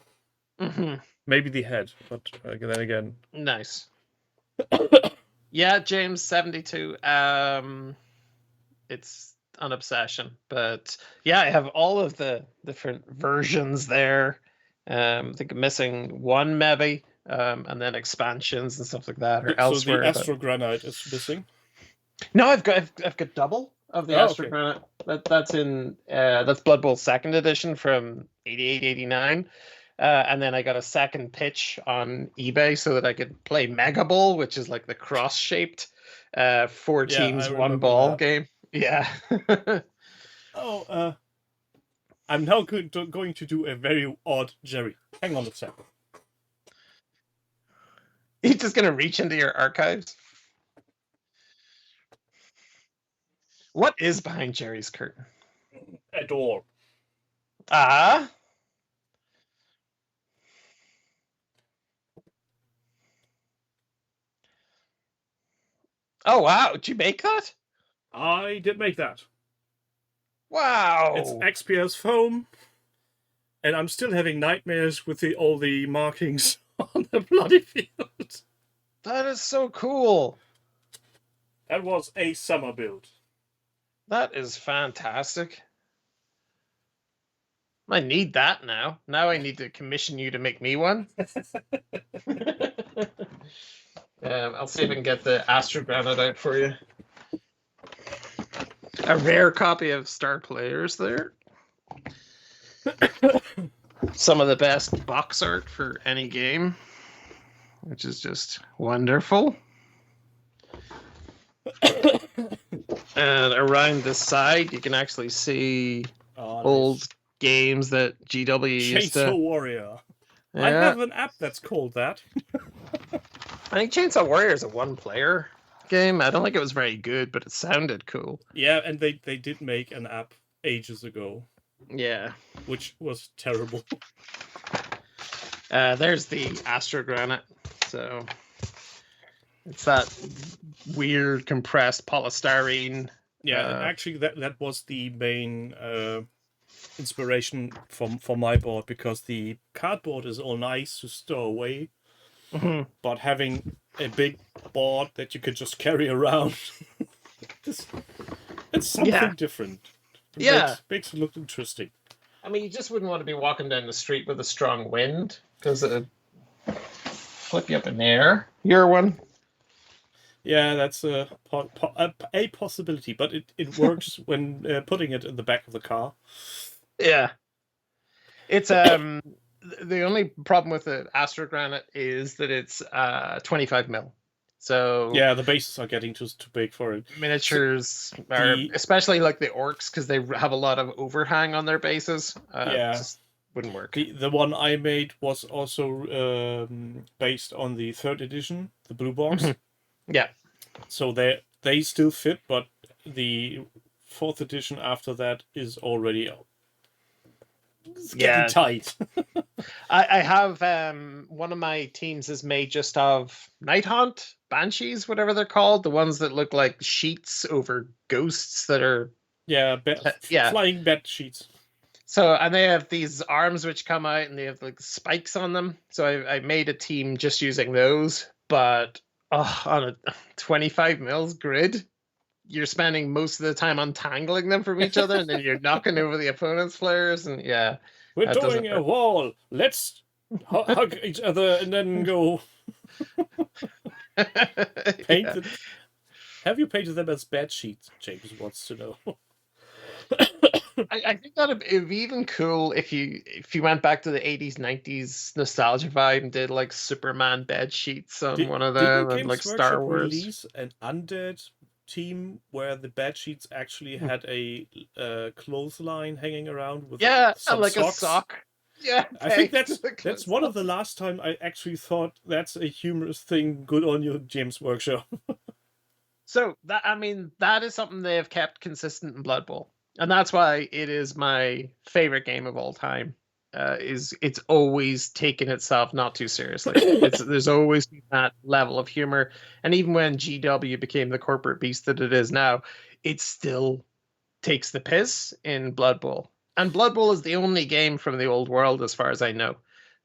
Mm-hmm. Maybe the head, but then again, Nice. Yeah, James 72. It's an obsession, but yeah, I have all of the different versions there. I think I'm missing one maybe, and then expansions and stuff like that, or so the elsewhere. Astro Granite is missing. No, I've got double of the Astro Granite. That's Blood Bowl 2nd edition from 88, 89. And then I got a second pitch on eBay so that I could play Mega Bowl, which is like the cross-shaped 4 teams, 1 ball game. Yeah. I'm now going to do a very odd Jerry. Hang on a second. You're just going to reach into your archives? What is behind Jerry's curtain? A door. Ah. Oh, wow. Did you make that? I did make that. Wow. It's XPS foam. And I'm still having nightmares with all the markings on the bloody field. That is so cool. That was a summer build. That is fantastic. I need that now. Now I need to commission you to make me one. I'll see if I can get the Astro Granite out for you. A rare copy of Star Players there. Some of the best box art for any game, which is just wonderful. And around the side, you can actually see old games that GW used to... Chainsaw Warrior. Yeah. I have an app that's called that. I think Chainsaw Warrior is a one-player game. I don't think it was very good, but it sounded cool. Yeah, and they did make an app ages ago. Yeah. Which was terrible. There's the Astro Granite. So it's that weird compressed polystyrene. Yeah, and actually that was the main inspiration for my board, because the cardboard is all nice to stow away, but having a big board that you could just carry around, it's something different. It makes it look interesting. I mean, you just wouldn't want to be walking down the street with a strong wind, because it'd flip you up in the air. Your one? Yeah, that's a possibility, but it works when putting it in the back of the car. Yeah. It's the only problem with the Astro Granite is that it's 25 mil. So yeah, the bases are getting too big for it. Miniatures are, especially like the orcs, because they have a lot of overhang on their bases. Just wouldn't work. The one I made was also based on the 3rd edition, the blue box. Yeah. So they still fit, but the 4th edition after that is already getting tight. I have one of my teams is made just of Nighthaunt Banshees, whatever they're called, the ones that look like sheets over ghosts that are flying bed sheets. So, and they have these arms which come out and they have like spikes on them. So I made a team just using those, but on a 25 mils grid, you're spending most of the time untangling them from each other, and then you're knocking over the opponent's players, and we're doing a wall. Let's hug each other and then go paint it. Have you painted them as bed sheets? James wants to know. I think that it'd be even cool if you went back to the 80s, 90s nostalgia vibe and did like Superman bed sheets on one of them, and like Star Wars. Release an undead team where the bed sheets actually had a clothesline hanging around with some like socks. A sock. Yeah, I think that's one of the last time I actually thought that's a humorous thing. Good on you, James Workshop. So that is something they have kept consistent in Blood Bowl, and that's why it is my favorite game of all time. It's always taken itself not too seriously. There's always that level of humor, and even when GW became the corporate beast that it is now, it still takes the piss in Blood Bowl. And Blood Bowl is the only game from the old world, as far as I know,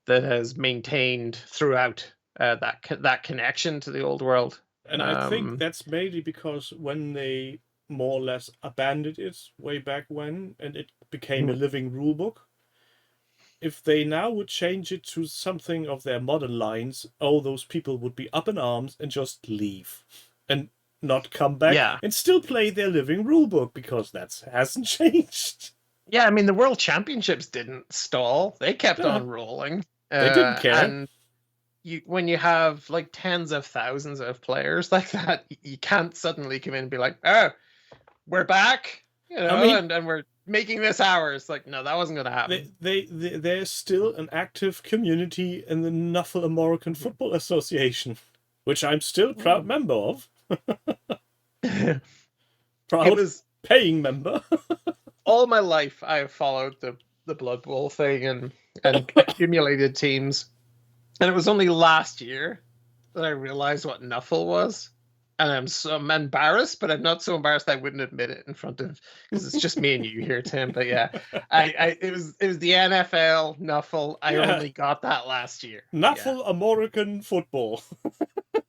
that has maintained throughout that connection to the old world. And I think that's mainly because when they more or less abandoned it way back when, and it became a living rulebook, if they now would change it to something of their modern lines, all those people would be up in arms and just leave and not come back and still play their living rulebook, because that hasn't changed. Yeah, I mean, the World Championships didn't stall. They kept on rolling. They didn't care. And when you have like tens of thousands of players like that, you can't suddenly come in and be like, oh, we're back, and we're making this ours. Like, no, that wasn't going to happen. There's still an active community in the Nuffle American Football Association, which I'm still a proud member of. Proud paying member. All my life, I have followed the Blood Bowl thing and accumulated teams. And it was only last year that I realized what Nuffle was. And I'm embarrassed, but I'm not so embarrassed I wouldn't admit it in front of, because it's just me and you here, Tim. But yeah, it was the NFL Nuffle. I only got that last year. Nuffle American Football.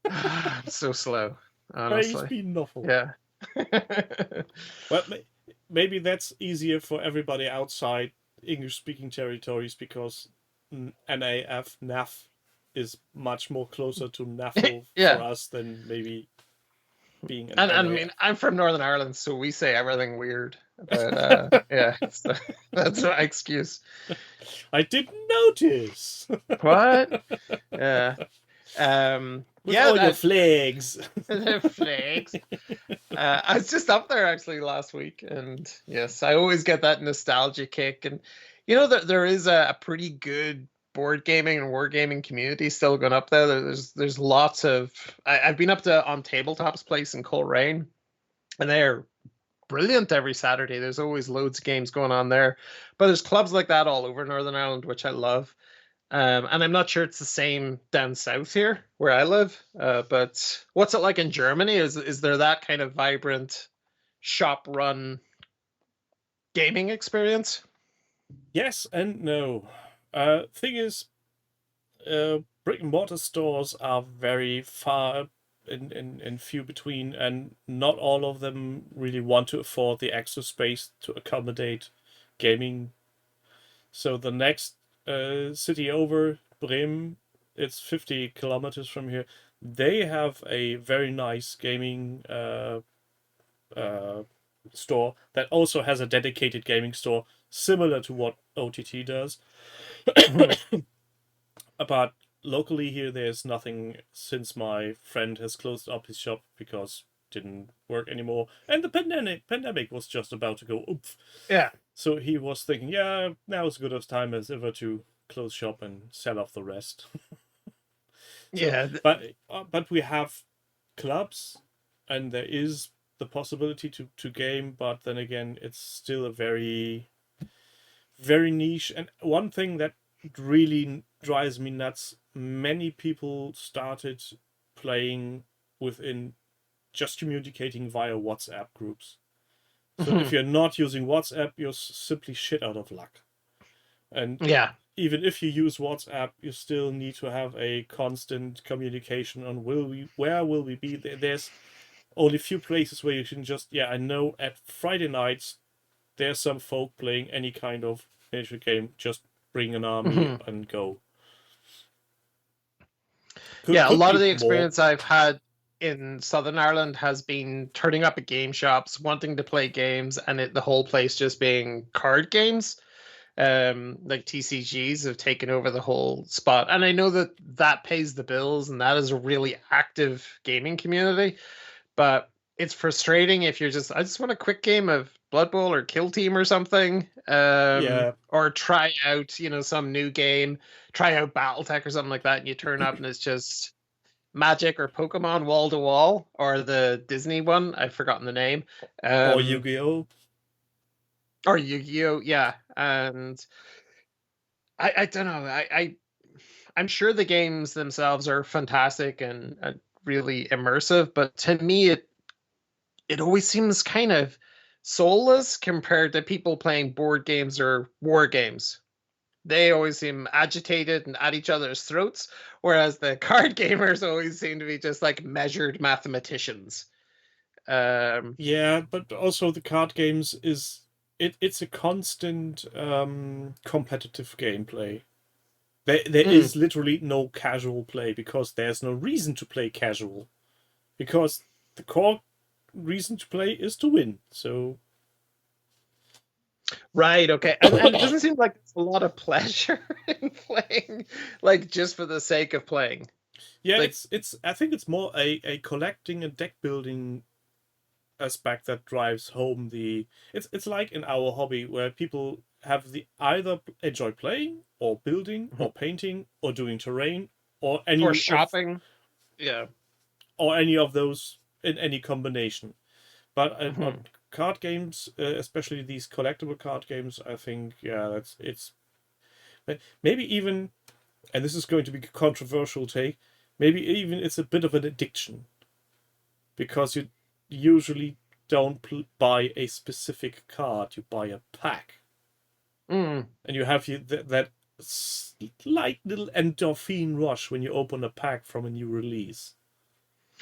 I'm so slow, honestly. Praise be Nuffle. Yeah. Well, maybe that's easier for everybody outside English-speaking territories, because NAF is much more closer to NAFL for us than maybe being an I mean, I'm from Northern Ireland, so we say everything weird. But yeah, so that's my excuse. I didn't notice. What? Yeah. With all your flags. The flags. I was just up there actually last week, and yes, I always get that nostalgia kick. And you know that there is a pretty good board gaming and wargaming community still going up there. There's lots of. I've been up to On Tabletop's place in Coleraine, and they're brilliant every Saturday. There's always loads of games going on there, but there's clubs like that all over Northern Ireland, which I love. And I'm not sure it's the same down south here where I live. But what's it like in Germany? Is there that kind of vibrant shop run gaming experience? Yes and no. Thing is, brick and mortar stores are very far and few between, and not all of them really want to afford the extra space to accommodate gaming. So the next city over, Bremen, it's 50 kilometers from here. They have a very nice gaming store that also has a dedicated gaming store, similar to what OTT does. But locally here, there's nothing, since my friend has closed up his shop because it didn't work anymore, and the pandemic was just about to go oomph. Yeah. So he was thinking, yeah, now is as good a time as ever to close shop and sell off the rest. But we have clubs, and there is the possibility to game, but then again, it's still a very, very niche. And one thing that really drives me nuts, many people started playing within just communicating via WhatsApp groups. So if you're not using WhatsApp, you're simply shit out of luck. And even if you use WhatsApp, you still need to have a constant communication on where will we be. There's only a few places where you can just, I know at Friday nights, there's some folk playing any kind of miniature game, just bring an army and go. A lot of the experience I've had in Southern Ireland has been turning up at game shops, wanting to play games, and the whole place just being card games. Like TCGs have taken over the whole spot. And I know that pays the bills, and that is a really active gaming community. But it's frustrating if you're I just want a quick game of Blood Bowl or Kill Team or something. Or try out, some new game, try out Battletech or something like that, and you turn up and it's just Magic or Pokemon wall to wall, or the Disney one, I've forgotten the name. Or Yu-Gi-Oh! Or Yu-Gi-Oh! Yeah. And I don't know. I'm sure the games themselves are fantastic and really immersive, but to me it always seems kind of soulless compared to people playing board games or war games. They always seem agitated and at each other's throats, whereas the card gamers always seem to be just like measured mathematicians. Yeah, but also the card games it's a constant competitive gameplay. There is literally no casual play because there's no reason to play casual. Because the core reason to play is to win. So right, okay. And it doesn't seem like it's a lot of pleasure in playing, like just for the sake of playing. yeah, Like, it's I think it's more a collecting and deck building aspect that drives home the it's like in our hobby where people have the either enjoy playing or building or painting or doing terrain or any or shopping. Yeah. or any of those in any combination. But on card games, especially these collectible card games, I think it's maybe even, and this is going to be a controversial take, maybe even it's a bit of an addiction because you usually don't buy a specific card, you buy a pack, and you have that slight little endorphin rush when you open a pack from a new release.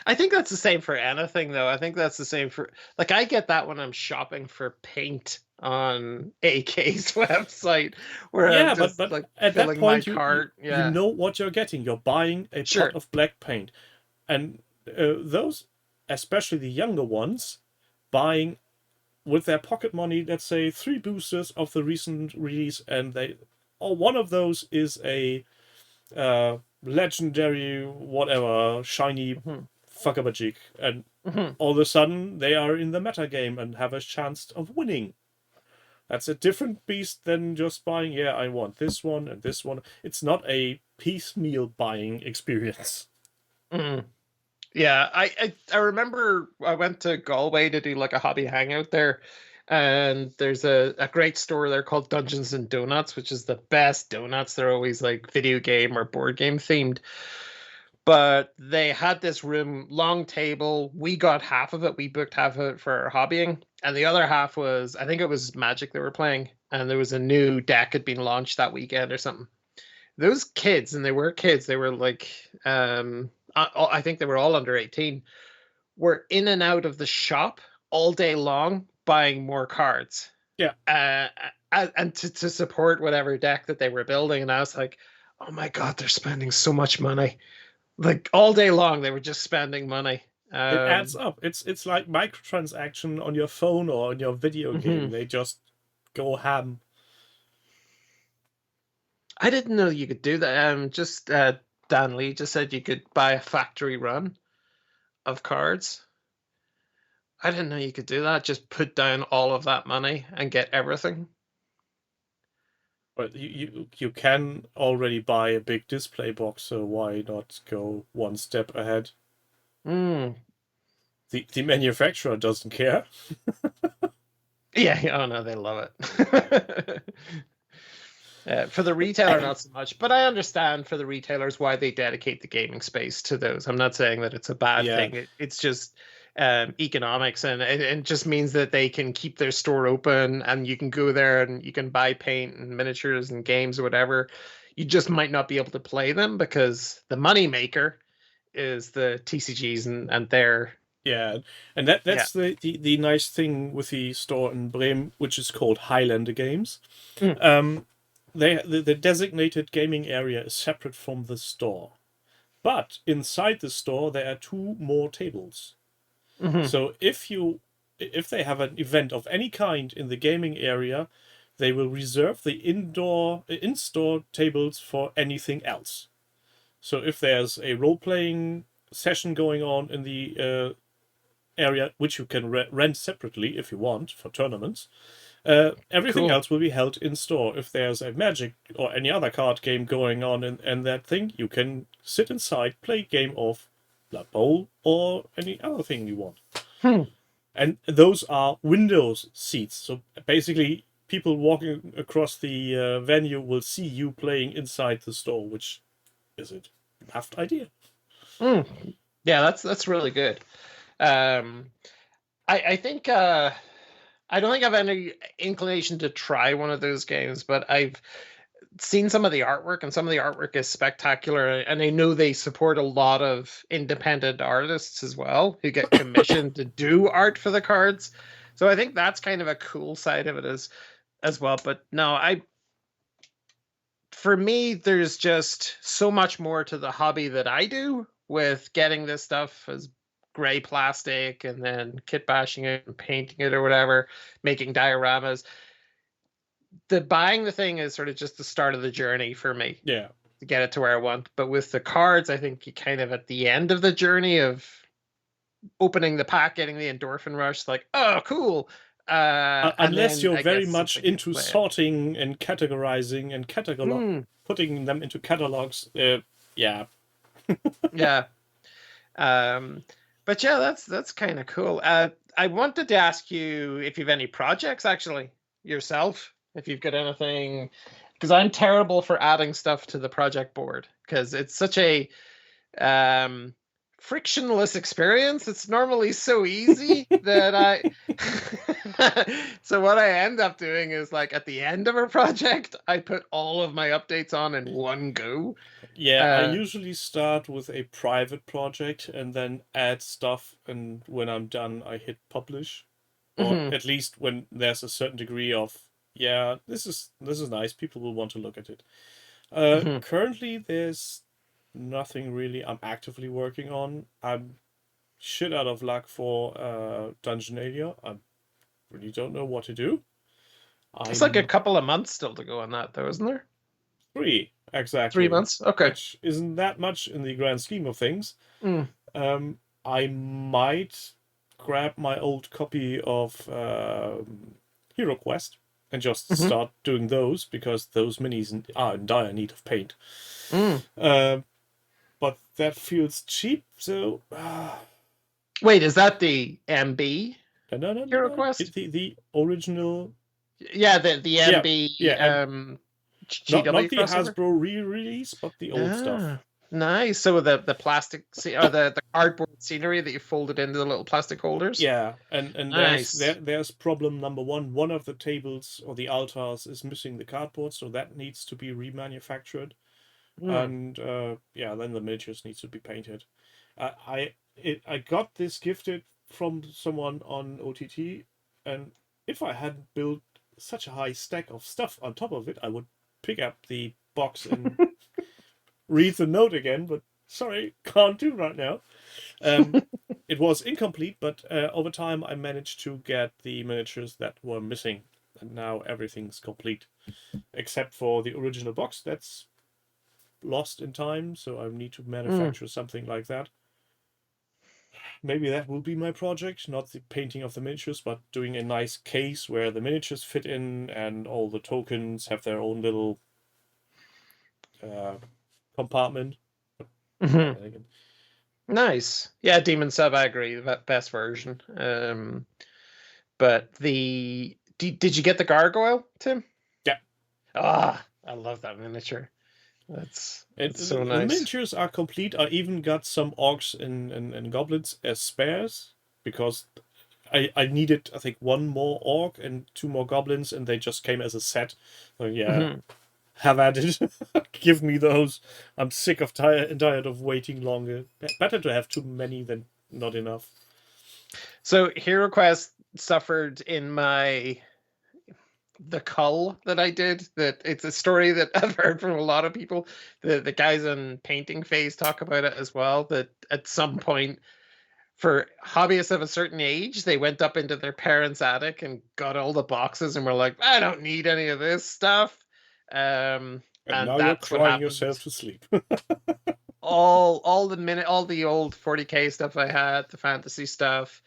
I think that's the same for anything, though. I think that's the same for, like, I get that when I'm shopping for paint on AK's website, where Yeah, I'm just but like at that filling point, my cart. you know what you're getting. You're buying a pot of black paint, and those, especially the younger ones, buying with their pocket money, let's say 3 boosters of the recent release, and one of those is a legendary whatever shiny fuckabajik, and all of a sudden they are in the meta game and have a chance of winning. That's a different beast than just buying, yeah, I want this one and this one. It's not a piecemeal buying experience. Yeah, I remember I went to Galway to do like a hobby hangout there, and there's a great store there called Dungeons and Donuts, which is the best donuts. They're always like video game or board game themed. But they had this room, long table. We got half of it. We booked half of it for hobbying, and the other half was, I think it was Magic they were playing, and there was a new deck had been launched that weekend or something. Those kids, and they were kids, they were like, I think they were all under 18, were in and out of the shop all day long buying more cards. Yeah. And to support whatever deck that they were building. And I was like, oh my God, they're spending so much money. Like all day long, they were just spending money. It adds up. It's like microtransaction on your phone or on your video game. They just go ham. I didn't know you could do that. Dan Lee just said you could buy a factory run of cards. I didn't know you could do that. Just put down all of that money and get everything. But you can already buy a big display box, so why not go one step ahead? The manufacturer doesn't care. Yeah, oh no, they love it. For the retailer, not so much, but I understand for the retailers why they dedicate the gaming space to those. I'm not saying that it's a bad thing. It's just economics, and it just means that they can keep their store open, and you can go there and you can buy paint and miniatures and games or whatever. You just might not be able to play them because the money maker is the TCGs and their. Yeah, and that's the nice thing with the store in Bremen, which is called Highlander Games. The designated gaming area is separate from the store, but inside the store there are 2 more tables. So if they have an event of any kind in the gaming area, they will reserve the in-store tables for anything else. So if there's a role-playing session going on in the area, which you can rent separately if you want for tournaments, everything else will be held in store. If there's a Magic or any other card game going on in that thing, you can sit inside, play a game of Blood Bowl or any other thing you want. And those are windows seats. So basically, people walking across the venue will see you playing inside the store, which is a daft idea. Yeah, that's really good. I think I don't think I've any inclination to try one of those games, but I've seen some of the artwork, and some of the artwork is spectacular. And I know they support a lot of independent artists as well who get commissioned to do art for the cards. So I think that's kind of a cool side of it as well. But no, for me, there's just so much more to the hobby that I do with getting this stuff as gray plastic and then kit bashing it and painting it or whatever, making dioramas. The buying the thing is sort of just the start of the journey for me. Yeah. To get it to where I want. But with the cards, I think you kind of at the end of the journey of opening the pack, getting the endorphin rush, like, oh, cool. Unless you're very much into sorting and categorizing and putting them into catalogs. Yeah. Yeah. But yeah, that's kind of cool. I wanted to ask you if you've any projects actually yourself, if you've got anything, because I'm terrible for adding stuff to the project board because it's such a frictionless experience. It's normally so easy that so what I end up doing is like at the end of a project, I put all of my updates on in one go. Yeah, I usually start with a private project and then add stuff, and when I'm done, I hit publish. Or at least when there's a certain degree of, yeah, this is nice, people will want to look at it. Currently, there's nothing really I'm actively working on. I'm shit out of luck for Dungeonalia. I really don't know what to do. It's like a couple of months still to go on that, though, isn't there? 3, exactly. 3 months? Okay. Which isn't that much in the grand scheme of things. I might grab my old copy of Hero Quest and just start doing those, because those minis are in dire need of paint. But that feels cheap, so... Wait, is that the MB No. Hero Quest? The original... Yeah, the MB... Yeah, GW not the crossover? Hasbro re-release, but the old stuff. Nice. So the plastic, or the cardboard scenery that you folded into the little plastic holders? Yeah, and nice. there's problem number one. One of the tables or the altars is missing the cardboard, so that needs to be remanufactured. And then the miniatures needs to be painted. I got this gifted from someone on OTT, and if I hadn't built such a high stack of stuff on top of it, I would pick up the box and read the note again, but sorry, can't do right now. It was incomplete, but over time I managed to get the miniatures that were missing, and now everything's complete, except for the original box that's lost in time, so I need to manufacture something like that. Maybe that will be my project, not the painting of the miniatures, but doing a nice case where the miniatures fit in and all the tokens have their own little compartment. Nice. Yeah, Demon Sub, I agree. The best version. But did you get the gargoyle, Tim? Yeah. I love that miniature. It's so nice. The miniatures are complete. I even got some orcs and goblins as spares, because I needed, I think, 1 more orc and 2 more goblins, and they just came as a set. So yeah, have at it. Give me those. I'm sick of tired of waiting longer. Better to have too many than not enough. So Hero Quest suffered in the cull that I did. That it's a story that I've heard from a lot of people. The guys on Painting Phase talk about it as well, that at some point, for hobbyists of a certain age, they went up into their parents' attic and got all the boxes and were like, I don't need any of this stuff. And now that's you're crying yourself to sleep. all the old 40k stuff I had, the fantasy stuff,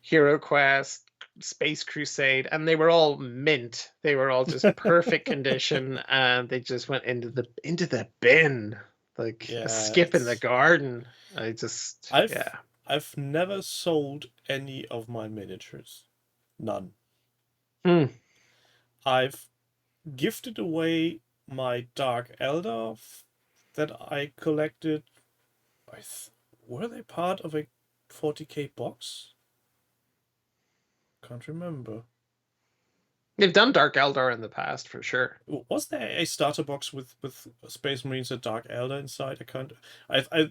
Hero Quest, Space Crusade, and they were all mint. They were all just perfect condition, and they just went into the bin, like a skip in the garden. I've never sold any of my miniatures. None. I've gifted away my Dark Elder that I collected. Were they part of a 40k box? Can't remember. They've done Dark Eldar in the past for sure. Was there a starter box with Space Marines and Dark Elder inside? I can't.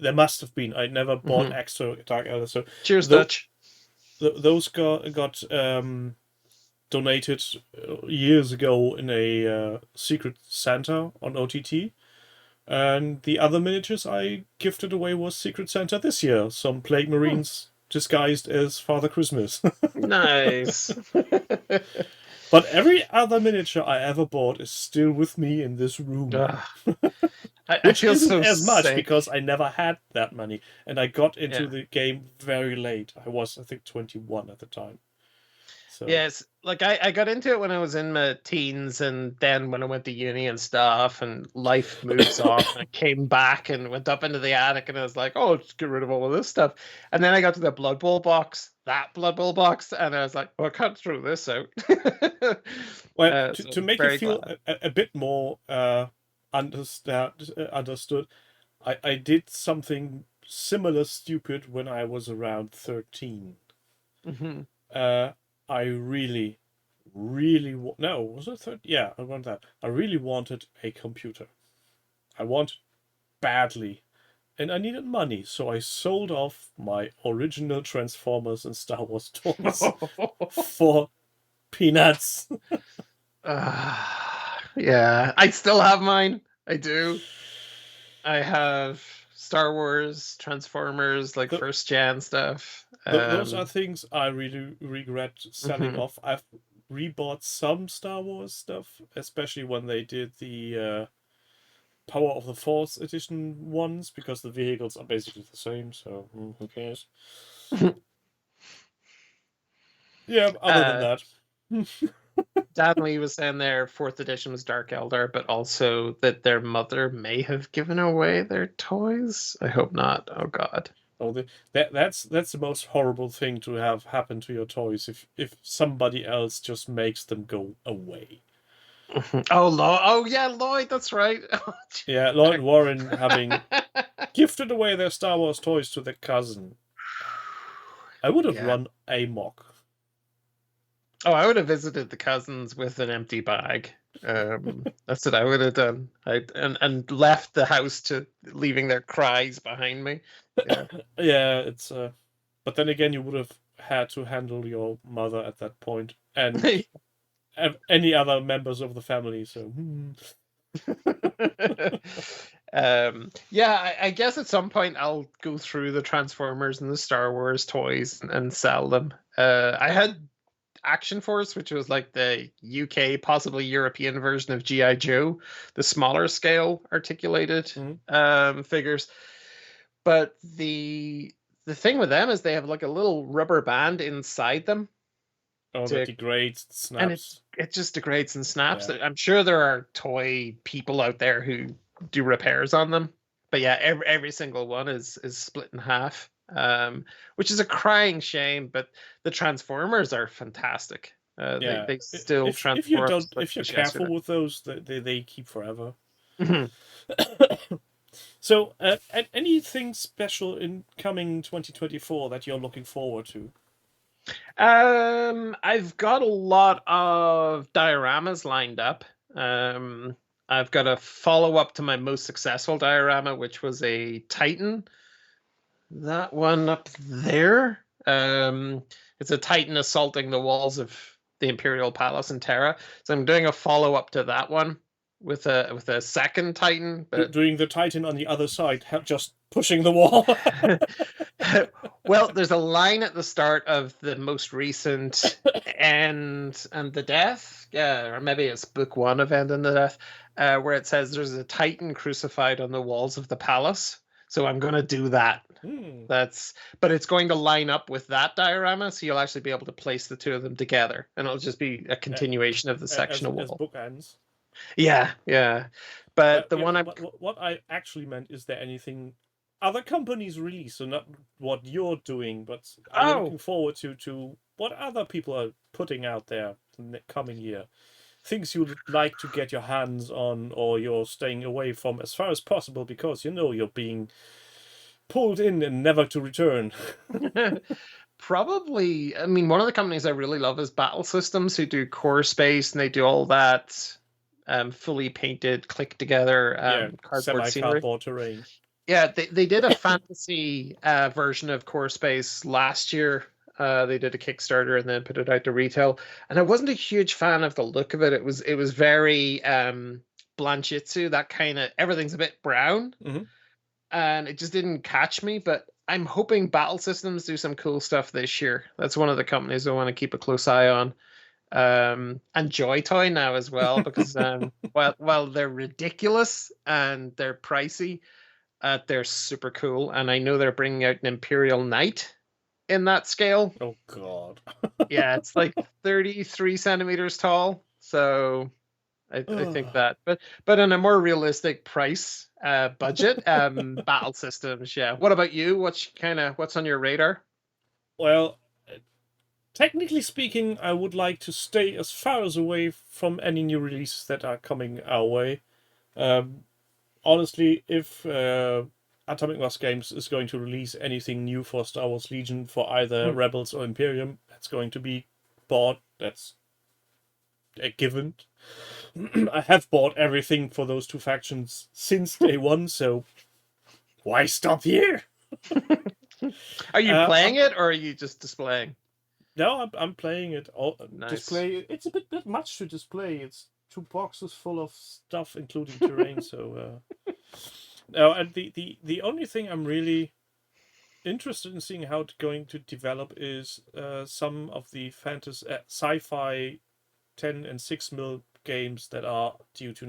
There must have been. I never bought extra Dark Elder. So cheers, Dutch. Those got donated years ago in a Secret Santa on OTT. And the other miniatures I gifted away was Secret Santa this year. Some Plague Marines disguised as Father Christmas. Nice. But every other miniature I ever bought is still with me in this room. I feel isn't so as much sick. because I never had that money. And I got into the game very late. I was, I think, 21 at the time. So. Yes, like I got into it when I was in my teens, and then when I went to uni and stuff, and life moves on. I came back and went up into the attic, and I was like, "Oh, just get rid of all of this stuff." And then I got to the Blood Bowl box, and I was like, "Well, I can't throw this out." Well, so to make it feel a bit more understood, I did something similar stupid when I was around 13. I really was it 13? Yeah, around that. I really wanted a computer. I wanted badly, and I needed money, so I sold off my original Transformers and Star Wars toys for peanuts. Yeah, I still have mine. I do. I have Star Wars, Transformers, like first gen stuff. Those are things I really regret selling off. I've rebought some Star Wars stuff, especially when they did the Power of the Force edition ones, because the vehicles are basically the same, so who cares? Yeah, other than that. Dan Lee was saying their 4th edition was Dark Eldar, but also that their mother may have given away their toys. I hope not. Oh God. Oh, that's the most horrible thing to have happen to your toys if somebody else just makes them go away. Oh yeah, Lloyd, that's right. Yeah, Lloyd Warren having gifted away their Star Wars toys to their cousin. I would have run amok. Oh, I would have visited the cousins with an empty bag. That's what I would have done. And left the house to leaving their cries behind me. Yeah, yeah, it's but then again, you would have had to handle your mother at that point and any other members of the family. So. Yeah, I guess at some point I'll go through the Transformers and the Star Wars toys and sell them. I had Action Force, which was like the UK, possibly European version of G.I. Joe, the smaller scale articulated figures. But the thing with them is they have like a little rubber band inside them. Oh, that degrades, snaps. And it just degrades and snaps. Yeah. I'm sure there are toy people out there who do repairs on them. But yeah, every single one is split in half. Which is a crying shame, but the Transformers are fantastic. They still transform. If you're careful with those, they keep forever. So, anything special in coming 2024 that you're looking forward to? I've got a lot of dioramas lined up. I've got a follow-up to my most successful diorama, which was a Titan. That one up there. It's a Titan assaulting the walls of the Imperial Palace in Terra. So I'm doing a follow-up to that one with a second Titan. But doing the Titan on the other side, just pushing the wall. Well, there's a line at the start of the most recent End and the Death. Yeah, or maybe it's book 1 of End and the Death, where it says there's a Titan crucified on the walls of the palace. So I'm going to do that. But it's going to line up with that diorama, so you'll actually be able to place the two of them together, and it'll just be a continuation of the section of wall. As bookends. Yeah. But what I actually meant, is there anything other companies release, so not what you're doing, but I'm looking forward to what other people are putting out there in the coming year? Things you'd like to get your hands on, or you're staying away from as far as possible because you know you're being pulled in and never to return. probably, I mean, one of the companies I really love is Battle Systems, who do Core Space, and they do all that fully painted, click together cardboard scenery. Semi-cardboard terrain. Yeah, they did a fantasy version of Core Space last year. They did a Kickstarter and then put it out to retail. And I wasn't a huge fan of the look of it. It was very Blanchitsu, that kind of, everything's a bit brown. Mm-hmm. And it just didn't catch me. But I'm hoping Battle Systems do some cool stuff this year. That's one of the companies I want to keep a close eye on. And Joy Toy now as well, because while they're ridiculous and they're pricey, they're super cool. And I know they're bringing out an Imperial Knight in that scale. Oh God. Yeah, it's like 33 centimeters tall. So I think that, but on a more realistic price budget, Battle Systems. Yeah. What about you? What's on your radar? Well, technically speaking, I would like to stay as far as away from any new releases that are coming our way. Honestly, if Atomic Mass Games is going to release anything new for Star Wars Legion for either Rebels or Imperium, that's going to be bought. That's a given. I have bought everything for those two factions since day one, so why stop here? Are you playing it, or are you just displaying? No, I'm playing it. Nice. Display. It's a bit much to display. It's 2 boxes full of stuff, including terrain. So, no, and the only thing I'm really interested in seeing how it's going to develop is some of the fantasy, sci-fi 10 and 6 mil games that are due to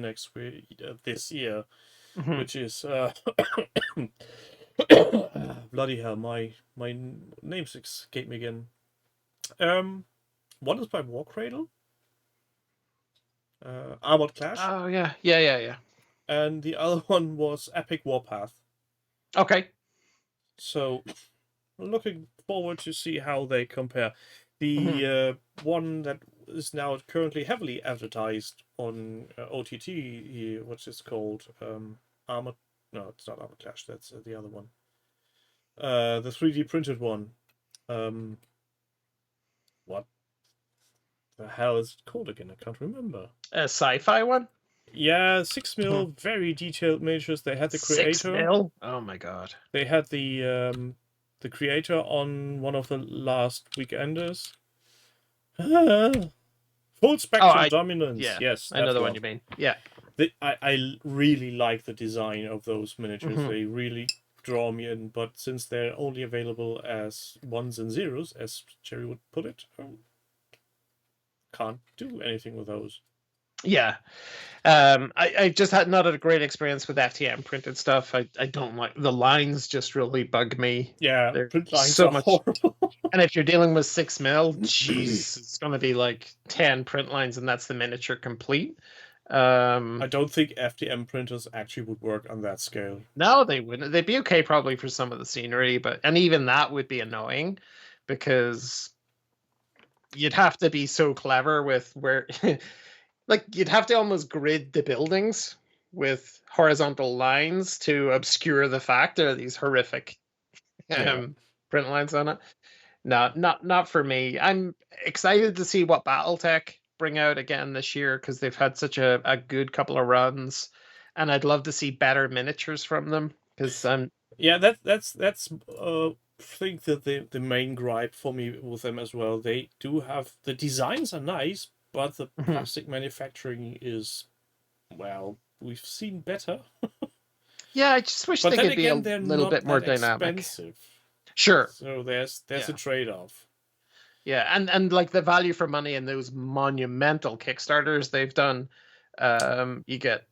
this year, which is bloody hell, my names escape me again. One is by Warcradle, Armored Clash. Oh yeah. And the other one was Epic Warpath. Okay. So, looking forward to see how they compare. The one that is now currently heavily advertised on OTT, which is called Armored. No, it's not Armored Clash. That's the other one. The 3D printed one. What the hell is it called again? I can't remember. A sci-fi one? Yeah, 6 mil, very detailed miniatures. They had the creator. 6 mil? Oh my god. They had the creator on one of the last weekenders. Full spectrum dominance. Yeah, yes, I know the one you mean. Yeah. I really like the design of those miniatures. They really draw me in, but since they're only available as ones and zeros, as Jerry would put it, can't do anything with those. Yeah. I just had not a great experience with FTM printed stuff. I don't like the lines, just really bug me. Yeah, they're print lines so are much horrible. And if you're dealing with 6 mil, jeez, it's going to be like 10 print lines, and that's the miniature complete. I don't think FDM printers actually would work on that scale. No, they wouldn't. They'd be okay probably for some of the scenery, and even that would be annoying because you'd have to be so clever with where, like, you'd have to almost grid the buildings with horizontal lines to obscure the fact there are these horrific print lines on it. No, not for me. I'm excited to see what BattleTech bring out again this year because they've had such a good couple of runs, and I'd love to see better miniatures from them because that's I think that the main gripe for me with them as well. They do have the designs are nice, but the plastic manufacturing is, well, we've seen better. Yeah, I just wish they could be a little bit more dynamic. Expensive. Sure. So there's a trade-off. Yeah, and like the value for money in those monumental Kickstarters they've done, you get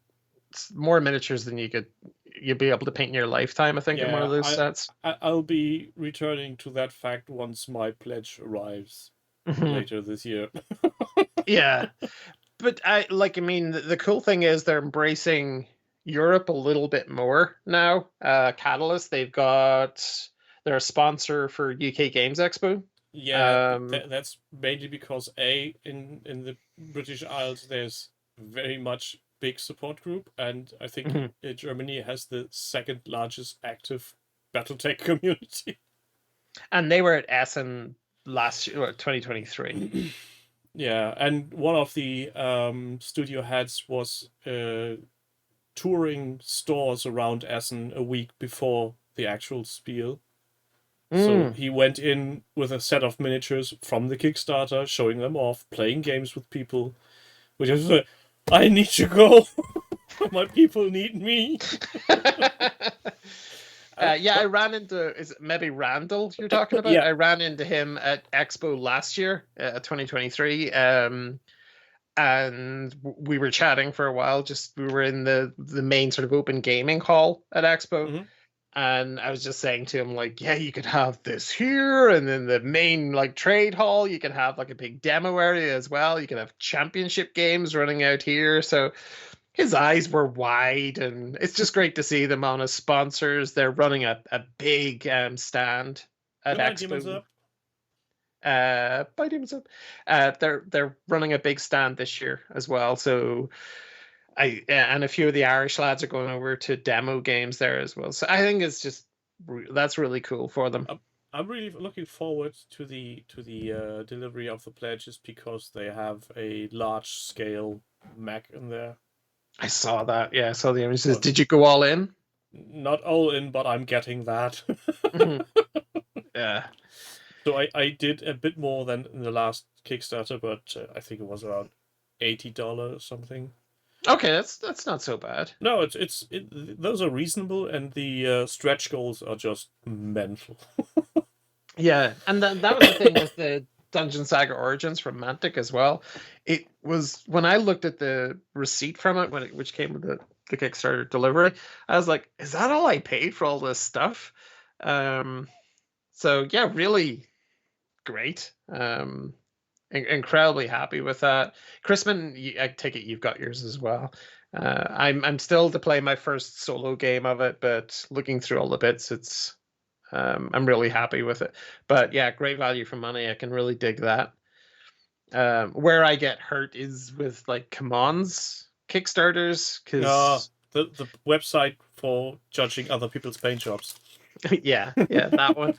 more miniatures than you'd be able to paint in your lifetime, I think, in one of those sets. I'll be returning to that fact once my pledge arrives later this year. Yeah. But the cool thing is they're embracing Europe a little bit more now. Catalyst, they're a sponsor for UK Games Expo. Yeah, that's mainly because in the British Isles there's very much big support group, and I think Germany has the second largest active BattleTech community. And they were at Essen last year, 2023. Yeah, and one of the studio heads was touring stores around Essen a week before the actual spiel. So he went in with a set of miniatures from the Kickstarter, showing them off, playing games with people, which is like, I need to go. My people need me. I ran into, is it maybe Randall you're talking about? Yeah. I ran into him at Expo last year, 2023. And we were chatting for a while. We were in the main sort of open gaming hall at Expo. Mm-hmm. And I was just saying to him, like, yeah, you could have this here, and then the main like trade hall, you can have like a big demo area as well. You can have championship games running out here. So his eyes were wide, and it's just great to see them on as sponsors. They're running a big stand at Expo. By Demons Up. They're running a big stand this year as well. So and a few of the Irish lads are going over to demo games there as well. So I think it's just that's really cool for them. I'm really looking forward to the delivery of the pledges because they have a large scale Mac in there. I saw that. Yeah, I saw the images. Did you go all in? Not all in, but I'm getting that. Yeah. So I did a bit more than in the last Kickstarter, but I think it was around $80 or something. Okay, that's not so bad. No, those are reasonable, and the stretch goals are just mental. Yeah, and that was the thing with the Dungeon Saga Origins from Mantic as well. It was when I looked at the receipt from it, which came with the Kickstarter delivery, I was like, is that all I paid for all this stuff? So yeah, really great. Incredibly happy with that. Crispin, I take it you've got yours as well. I'm still to play my first solo game of it, but looking through all the bits, it's I'm really happy with it. But yeah, great value for money. I can really dig that. Where I get hurt is with like Commands Kickstarters, because the website for judging other people's paint jobs. yeah, that one.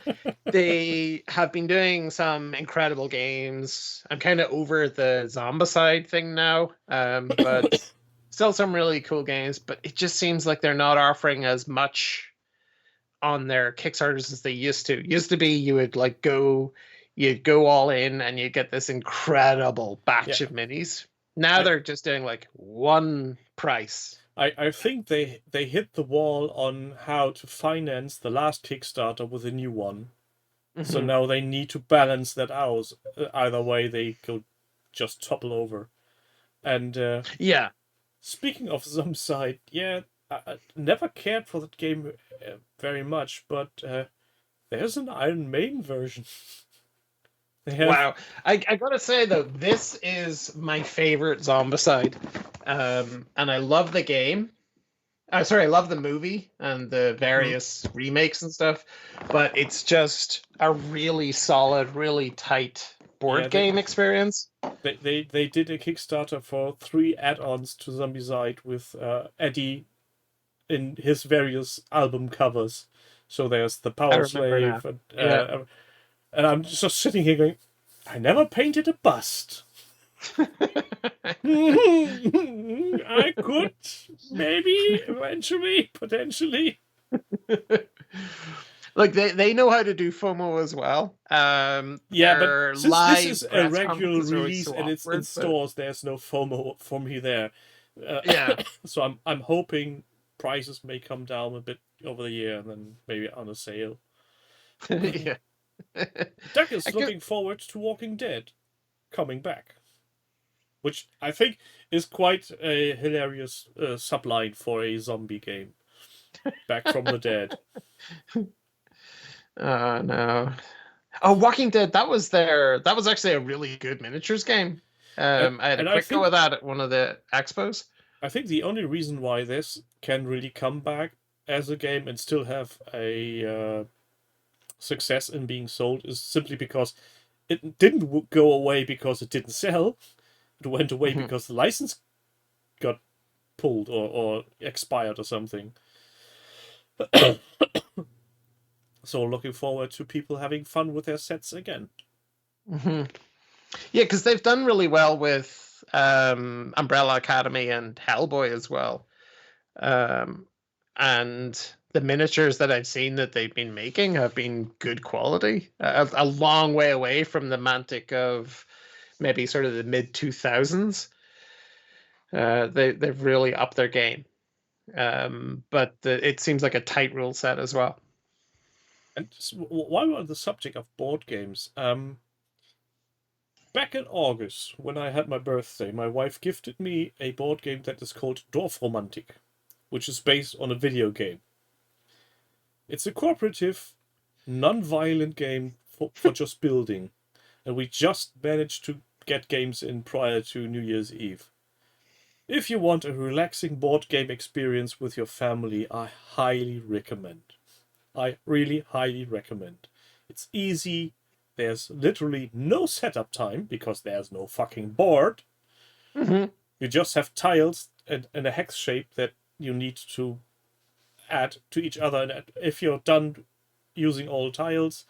They have been doing some incredible games. I'm kind of over the Zombicide thing now, but still some really cool games. But it just seems like they're not offering as much on their Kickstarters as they used to. Used to be you'd go all in and you get this incredible batch of minis. Now they're just doing like one price. I think they hit the wall on how to finance the last Kickstarter with a new one. Mm-hmm. So now they need to balance that out. Either way, they could just topple over. And yeah. Speaking of Zombicide, I never cared for that game very much, but there's an Iron Maiden version. Wow. I gotta say, though, this is my favorite Zombicide. And I love the game. I love the movie and the various remakes and stuff. But it's just a really solid, really tight board game experience. They did a Kickstarter for 3 add-ons to Zombicide with Eddie in his various album covers. So there's the Power Slave, and I'm just sitting here going, I never painted a bust. I could, maybe, eventually, potentially. Look, they know how to do FOMO as well. But since this is a regular release and it's in stores, there's no FOMO for me there. So I'm hoping prices may come down a bit over the year and then maybe on a sale. Yeah. Doug is looking forward to Walking Dead coming back, which I think is quite a hilarious subline for a zombie game. Back from the dead. Oh no! Oh, Walking Dead. That was actually a really good miniatures game. I had a quick go with that at one of the expos. I think the only reason why this can really come back as a game and still have a success in being sold is simply because it didn't go away because it didn't sell. It went away because the license got pulled or expired or something. So looking forward to people having fun with their sets again. Yeah, because they've done really well with Umbrella Academy and Hellboy as well. And the miniatures that I've seen that they've been making have been good quality, a long way away from the Mantic of maybe sort of the mid 2000s. They've really upped their game, but it seems like a tight rule set as well. And while we're on the subject of board games, back in August, when I had my birthday, my wife gifted me a board game that is called Dorfromantik, which is based on a video game. It's a cooperative, non-violent game for just building. And we just managed to get games in prior to New Year's Eve. If you want a relaxing board game experience with your family, I highly recommend. I really highly recommend. It's easy. There's literally no setup time because there's no fucking board. Mm-hmm. You just have tiles and a hex shape that you need to add to each other. And if you're done using all tiles,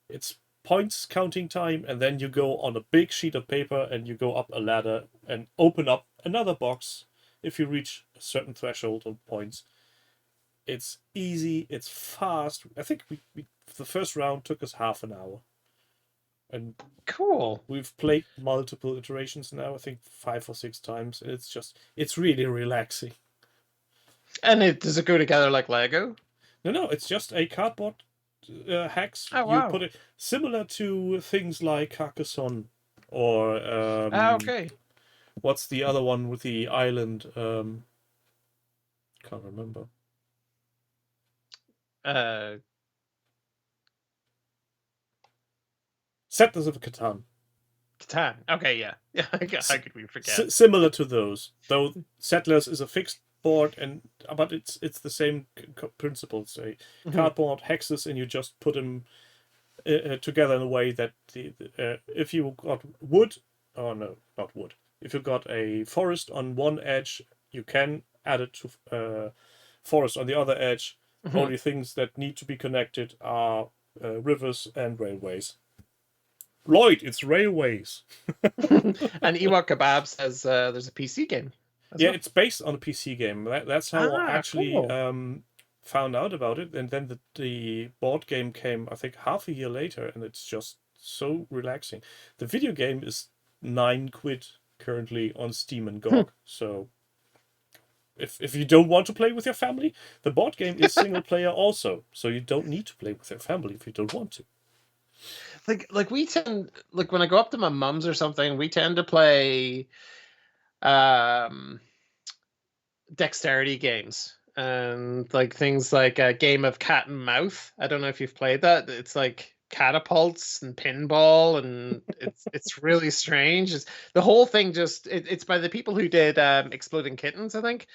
it's points counting time, and then you go on a big sheet of paper and you go up a ladder and open up another box if you reach a certain threshold of points. It's easy, it's fast. I think we the first round took us half an hour. And cool. We've played multiple iterations now, I think 5 or 6 times, and it's really relaxing. And does it go together like Lego? No, it's just a cardboard hex. Oh, wow. You put it similar to things like Carcassonne or okay. What's the other one with the island? Can't remember. Settlers of Catan. Catan. Okay, yeah. How could we forget? Similar to those, though. Settlers is a fixed board, but it's the same principle. Say cardboard hexes, and you just put them together in a way that if you got wood, not wood. If you got a forest on one edge, you can add it to forest on the other edge. Only things that need to be connected are rivers and railways. Lloyd, it's railways. And Ewok Kebab says there's a PC game. Yeah, it's based on a PC game. That's how I actually cool. Found out about it. And then the board game came, I think, half a year later, and it's just so relaxing. The video game is £9 currently on Steam and GOG. So if you don't want to play with your family, the board game is single player also. So you don't need to play with your family if you don't want to. Like we tend, like when I go up to my mum's or something, we tend to play dexterity games and like things like a game of cat and mouse. I don't know if you've played that. It's like catapults and pinball, and it's really strange. The whole thing it's by the people who did Exploding Kittens, I think.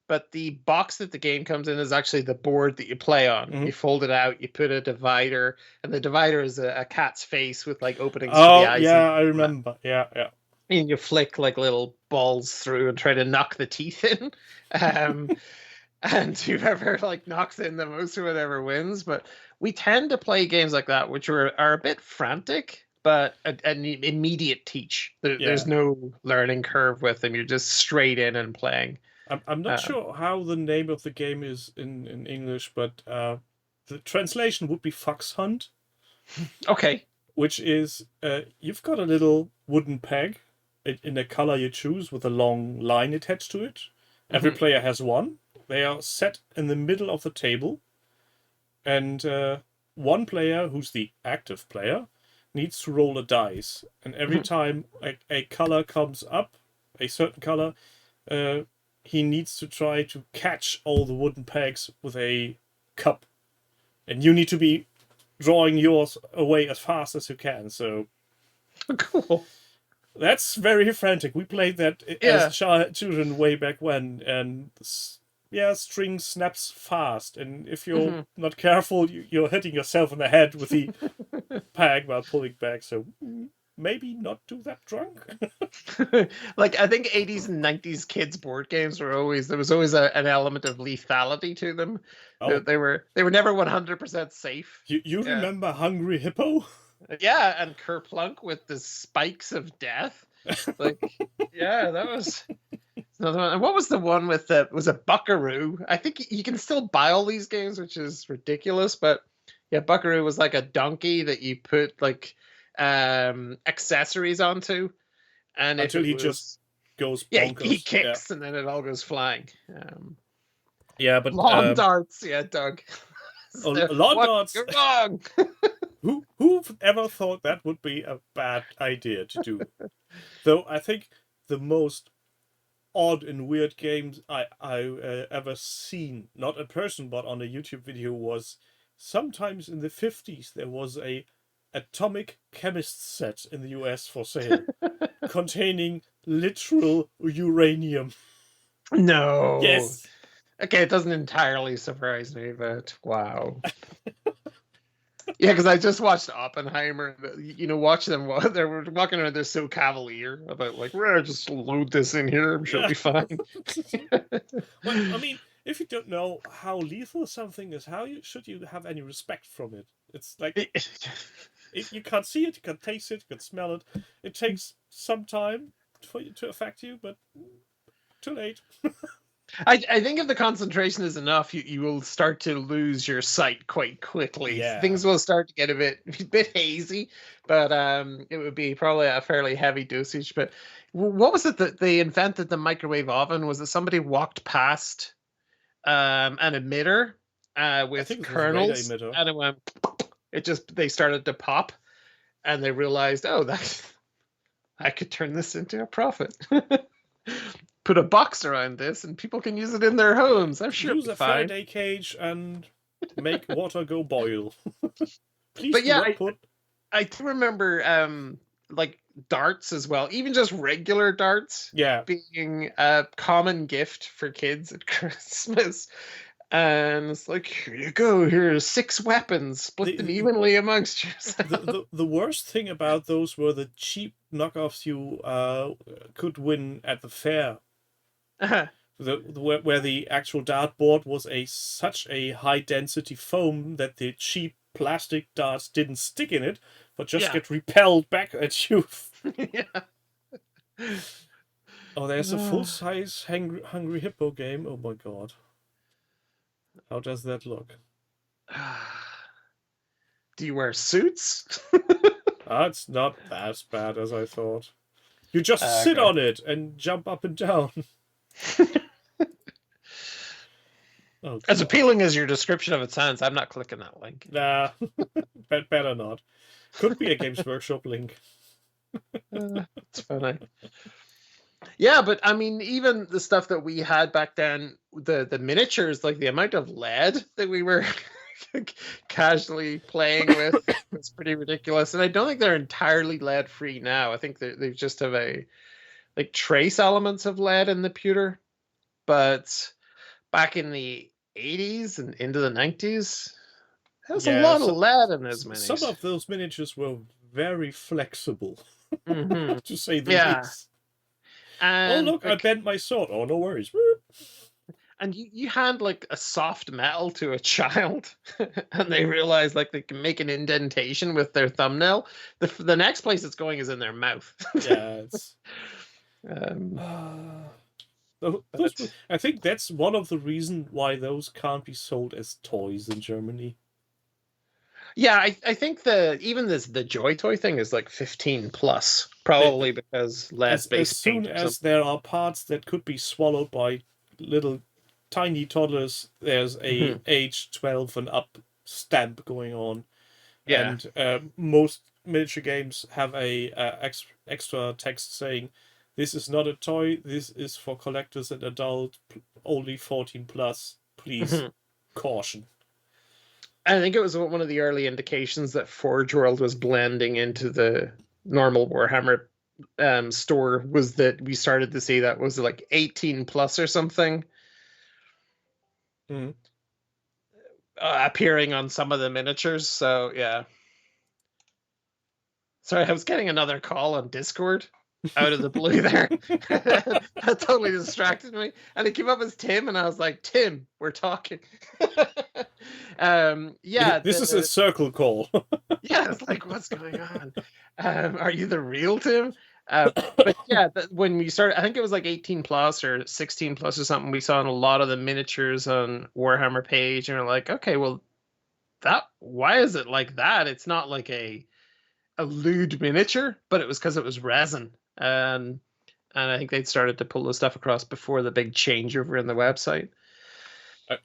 But the box that the game comes in is actually the board that you play on. You fold it out, you put a divider, and the divider is a cat's face with like openings for the eyes. Yeah, I remember. Yeah. And you flick like little balls through and try to knock the teeth in. And whoever like knocks in the most or whatever wins. But we tend to play games like that, which are a bit frantic, but an immediate teach. There's no learning curve with them. You're just straight in and playing. I'm not sure how the name of the game is in English, but the translation would be Fox Hunt. Okay. Which is, you've got a little wooden peg in a color you choose with a long line attached to it. Every player has one. They are set in the middle of the table. And one player, who's the active player, needs to roll a dice. And every time a color comes up, a certain color, he needs to try to catch all the wooden pegs with a cup. And you need to be drawing yours away as fast as you can. So cool. That's very frantic. We played that as children way back when. And string snaps fast. And if you're not careful, you're hitting yourself in the head with the peg while pulling back. So maybe not do that drunk. Like, I think 80s and 90s kids board games were always, there was always an element of lethality to them. Oh, They were never 100% safe. you Yeah. remember Hungry Hippo? Yeah, and Kerplunk with the spikes of death. Like, yeah, that was another one. And what was the one with was it Buckaroo? I think you can still buy all these games, which is ridiculous, but yeah, Buckaroo was like a donkey that you put like accessories onto, and Until if it he was, just goes yeah, bonkers. he kicks and then it all goes flying. Yeah, but Lawn darts, yeah, Doug. lawn darts. You're wrong. Who ever thought that would be a bad idea to do? Though I think the most odd and weird games I ever seen, not in person but on a YouTube video, was sometimes in the 50s there was a atomic chemist set in the US for sale containing literal uranium. No. Yes. Okay, it doesn't entirely surprise me, but wow. Yeah, because I just watched Oppenheimer. You know, watch them while they were walking around. They're so cavalier about like, well, just load this in here. She'll be fine. Well, I mean, if you don't know how lethal something is, should you have any respect from it? It's like you can't see it, you can't taste it, you can smell it. It takes some time for it to affect you, but too late. I think if the concentration is enough, you will start to lose your sight quite quickly. Yeah. Things will start to get a bit hazy, but it would be probably a fairly heavy dosage. But what was it that they invented the microwave oven? Was it somebody walked past an emitter with kernels, and it went. They started to pop, and they realized, oh, that I could turn this into a profit. Put a box around this, and people can use it in their homes. I'm sure. Use a Faraday cage and make water go boil. Please but yeah, I do remember like darts as well, even just regular darts. Yeah, being a common gift for kids at Christmas. And it's like, here you go. Here's 6 weapons. Split them evenly amongst yourselves. The worst thing about those were the cheap knockoffs you could win at the fair. Where the actual dartboard was such a high density foam that the cheap plastic darts didn't stick in it, but just get repelled back at you. Yeah. Oh, there's a full-size Hungry Hippo game. Oh my god. How does that look? Do you wear suits? It's not as bad as I thought. You just sit on it and jump up and down. As appealing as your description of it sounds, I'm not clicking that link. Nah, better not. Could be a Games Workshop link. It's funny. Yeah, but I mean, even the stuff that we had back then, the miniatures, like the amount of lead that we were casually playing with was pretty ridiculous. And I don't think they're entirely lead free now. I think they just have like trace elements of lead in the pewter. But back in the 80s and into the 90s, there was a lot of lead in those minis. Some of those miniatures were very flexible, to say the least. And, look, I bent my sword. Oh, no worries. And you hand like a soft metal to a child, and they realize like they can make an indentation with their thumbnail. The next place it's going is in their mouth. Yeah, it's. I think that's one of the reasons why those can't be sold as toys in Germany. Yeah, I think the Joy Toy thing is like 15 plus, probably because less base. As soon as there are parts that could be swallowed by little tiny toddlers, there's a age 12 and up stamp going on. Yeah. And most miniature games have a extra text saying, "This is not a toy. This is for collectors and adult, only 14 plus. Please caution." I think it was one of the early indications that Forge World was blending into the normal Warhammer store, was that we started to see that was like 18 plus or something appearing on some of the miniatures. So yeah. Sorry, I was getting another call on Discord out of the blue there. That totally distracted me. And it came up as Tim, and I was like, Tim, we're talking. Yeah. This is a circle call. Yeah, it's like, what's going on? Are you the real Tim? But yeah, when we started, I think it was like 18 plus or 16 plus or something, we saw in a lot of the miniatures on Warhammer page, and we're like, okay, well, why is it like that? It's not like a lewd miniature, but it was because it was resin. And I think they'd started to pull the stuff across before the big changeover in the website.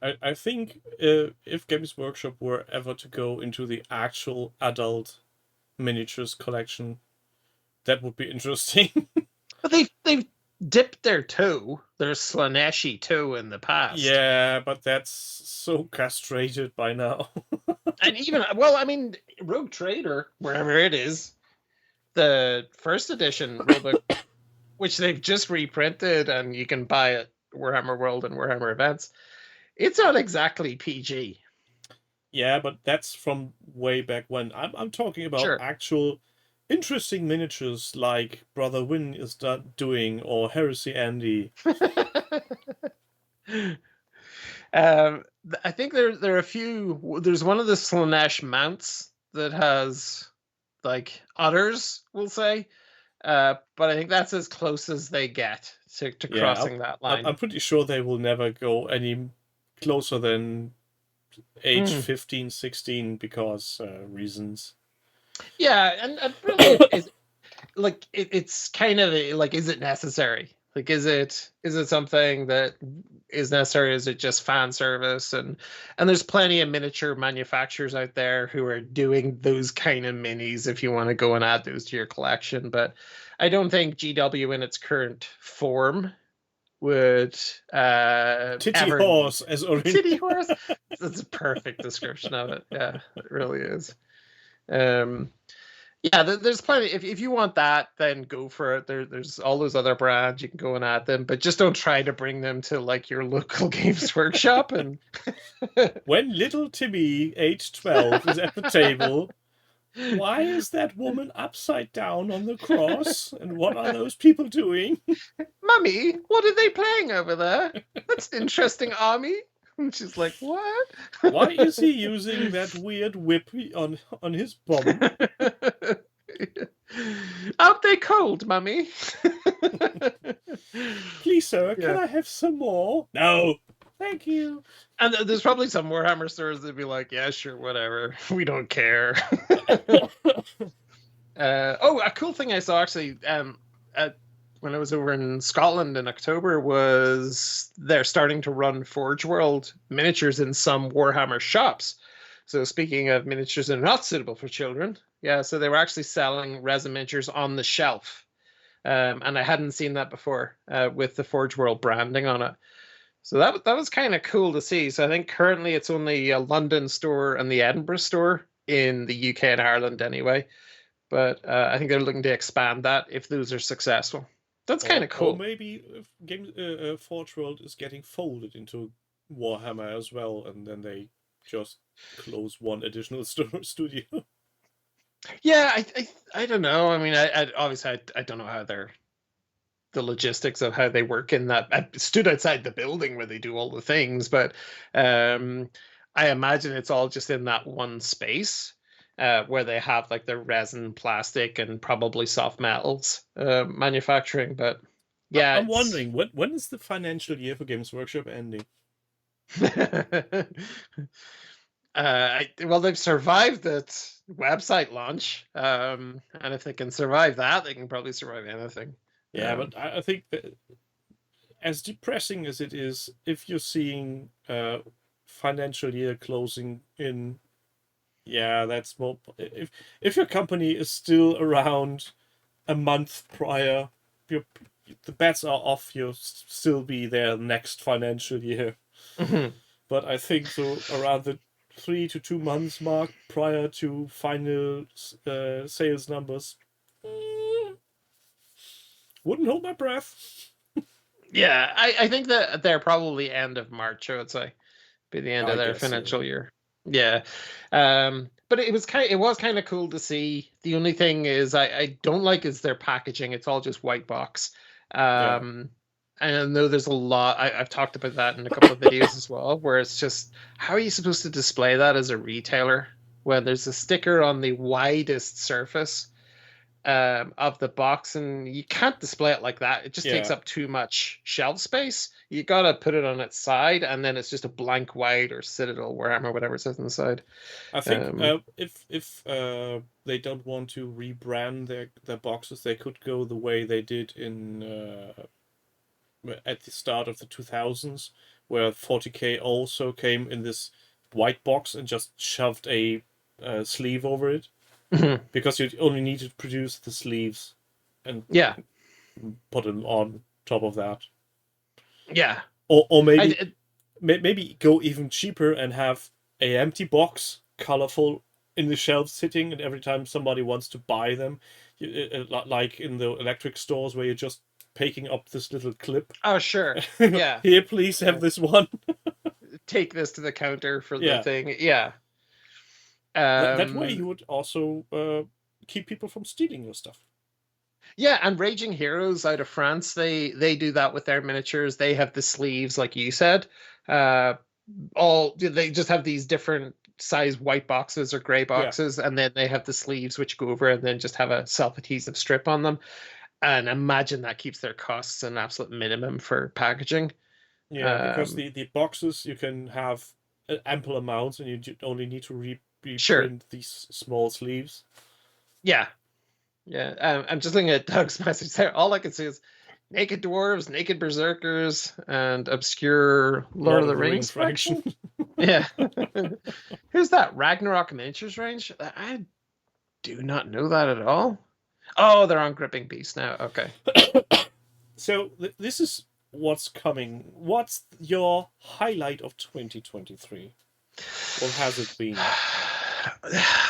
I think if Games Workshop were ever to go into the actual adult miniatures collection, that would be interesting. But they've dipped their toe, their Slaneshi toe in the past. Yeah, but that's so castrated by now. And even, well, I mean, Rogue Trader, wherever it is, the first edition rulebook, which they've just reprinted and you can buy at Warhammer World and Warhammer Events, it's not exactly PG. Yeah, but that's from way back when. I'm talking about actual interesting miniatures like Brother Win is doing, or Heresy Andy. I think there are a few. There's one of the Slanesh mounts that has like otters, we'll say, but I think that's as close as they get to crossing that line. I'm pretty sure they will never go any closer than age 15, 16 because reasons. Yeah, and really, it's kind of like, is it necessary? Like, is it something that is necessary? Is it just fan service? And there's plenty of miniature manufacturers out there who are doing those kind of minis if you want to go and add those to your collection. But I don't think GW in its current form would titty horse as already. Titty horse. That's a perfect description of it. Yeah, it really is. Yeah, there's plenty. If you want that, then go for it. There's all those other brands you can go and add them, but just don't try to bring them to like your local Games Workshop. And when little Timmy, age 12, is at the table, why is that woman upside down on the cross? And what are those people doing? Mummy, what are they playing over there? That's an interesting army. And she's like, what? Why is he using that weird whip on his bum? Aren't they cold, Mummy? Please, sir, can I have some more? No. Thank you. And there's probably some Warhammer stores that'd be like, yeah, sure, whatever. We don't care. A cool thing I saw actually when I was over in Scotland in October was they're starting to run Forge World miniatures in some Warhammer shops. So speaking of miniatures that are not suitable for children, yeah, so they were actually selling resin miniatures on the shelf. And I hadn't seen that before with the Forge World branding on it. So that was kind of cool to see. So I think currently it's only a London store and the Edinburgh store in the UK and Ireland anyway. But I think they're looking to expand that if those are successful. That's kind of cool. Or maybe Forge World is getting folded into Warhammer as well, and then they just close one additional studio. Yeah, I don't know. I mean, I obviously I don't know how the logistics of how they work in that. I stood outside the building where they do all the things, but I imagine it's all just in that one space. Where they have like the resin, plastic, and probably soft metals manufacturing. But yeah, I'm wondering when is the financial year for Games Workshop ending? Well, they've survived that website launch, and if they can survive that, they can probably survive anything. Yeah, but I think that as depressing as it is, if you're seeing financial year closing in. Yeah, that's more. If your company is still around a month prior, the bets are off. You'll still be there next financial year. Mm-hmm. But I think so around the 3 to 2 months mark prior to final sales numbers. Wouldn't hold my breath. Yeah, I think that they're probably end of March. I would say be the end of their financial year. Yeah. But but it was kind of cool to see. The only thing is I don't like is their packaging. It's all just white box. And I know there's a lot. I've talked about that in a couple of videos as well, where it's just, how are you supposed to display that as a retailer when there's a sticker on the widest surface of the box, and you can't display it like that. It just takes up too much shelf space. You gotta put it on its side, and then it's just a blank white or Citadel Warhammer, whatever it says on the side. I think if they don't want to rebrand their boxes, they could go the way they did in at the start of the 2000s, where 40K also came in this white box and just shoved a sleeve over it. Because you only need to produce the sleeves and put them on top of that. Yeah. Or maybe maybe go even cheaper and have a empty box, colorful, in the shelves sitting, and every time somebody wants to buy them, like in the electric stores where you're just picking up this little clip. Oh, sure. Yeah. Here, please have this one. Take this to the counter for the thing. Yeah. That way you would also keep people from stealing your stuff. Yeah, and Raging Heroes out of France, they do that with their miniatures. They have the sleeves, like you said. They just have these different size white boxes or gray boxes, and then they have the sleeves which go over and then just have a self-adhesive strip on them. And imagine that keeps their costs an absolute minimum for packaging. Yeah, because the boxes you can have ample amounts, and you only need to reprint these small sleeves. Yeah. I'm just looking at Doug's message there. All I can see is naked dwarves, naked berserkers, and obscure Lord of the Rings faction. Yeah. Who's that? Ragnarok Miniatures range? I do not know that at all. Oh, they're on Gripping Beast now. Okay. So this is what's coming. What's your highlight of 2023? What has it been?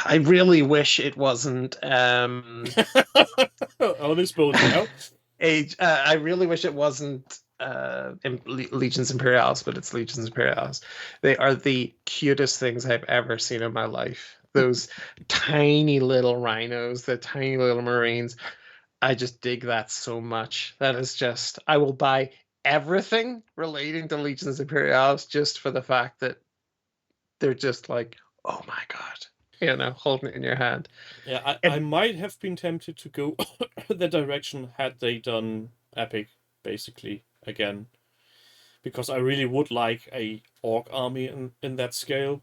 I really wish it wasn't. Honest bones now. I really wish it wasn't Legions Imperialis, but it's Legions Imperialis. They are the cutest things I've ever seen in my life. Those tiny little rhinos, the tiny little marines. I just dig that so much. That is just, I will buy everything relating to Legions Imperialis just for the fact that they're just like, oh my god, holding it in your hand. Yeah, I might have been tempted to go that direction had they done Epic, basically, again. Because I really would like a orc army in that scale,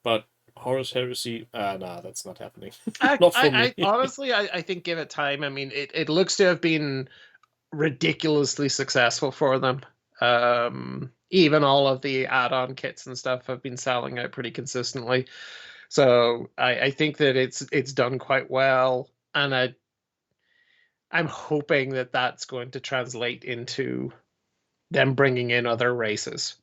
but Horus Heresy, nah, that's not happening. Not for me. Honestly, I think give it time. I mean, it looks to have been ridiculously successful for them. Even all of the add-on kits and stuff have been selling out pretty consistently. So I think that it's done quite well, and I'm hoping that that's going to translate into them bringing in other races.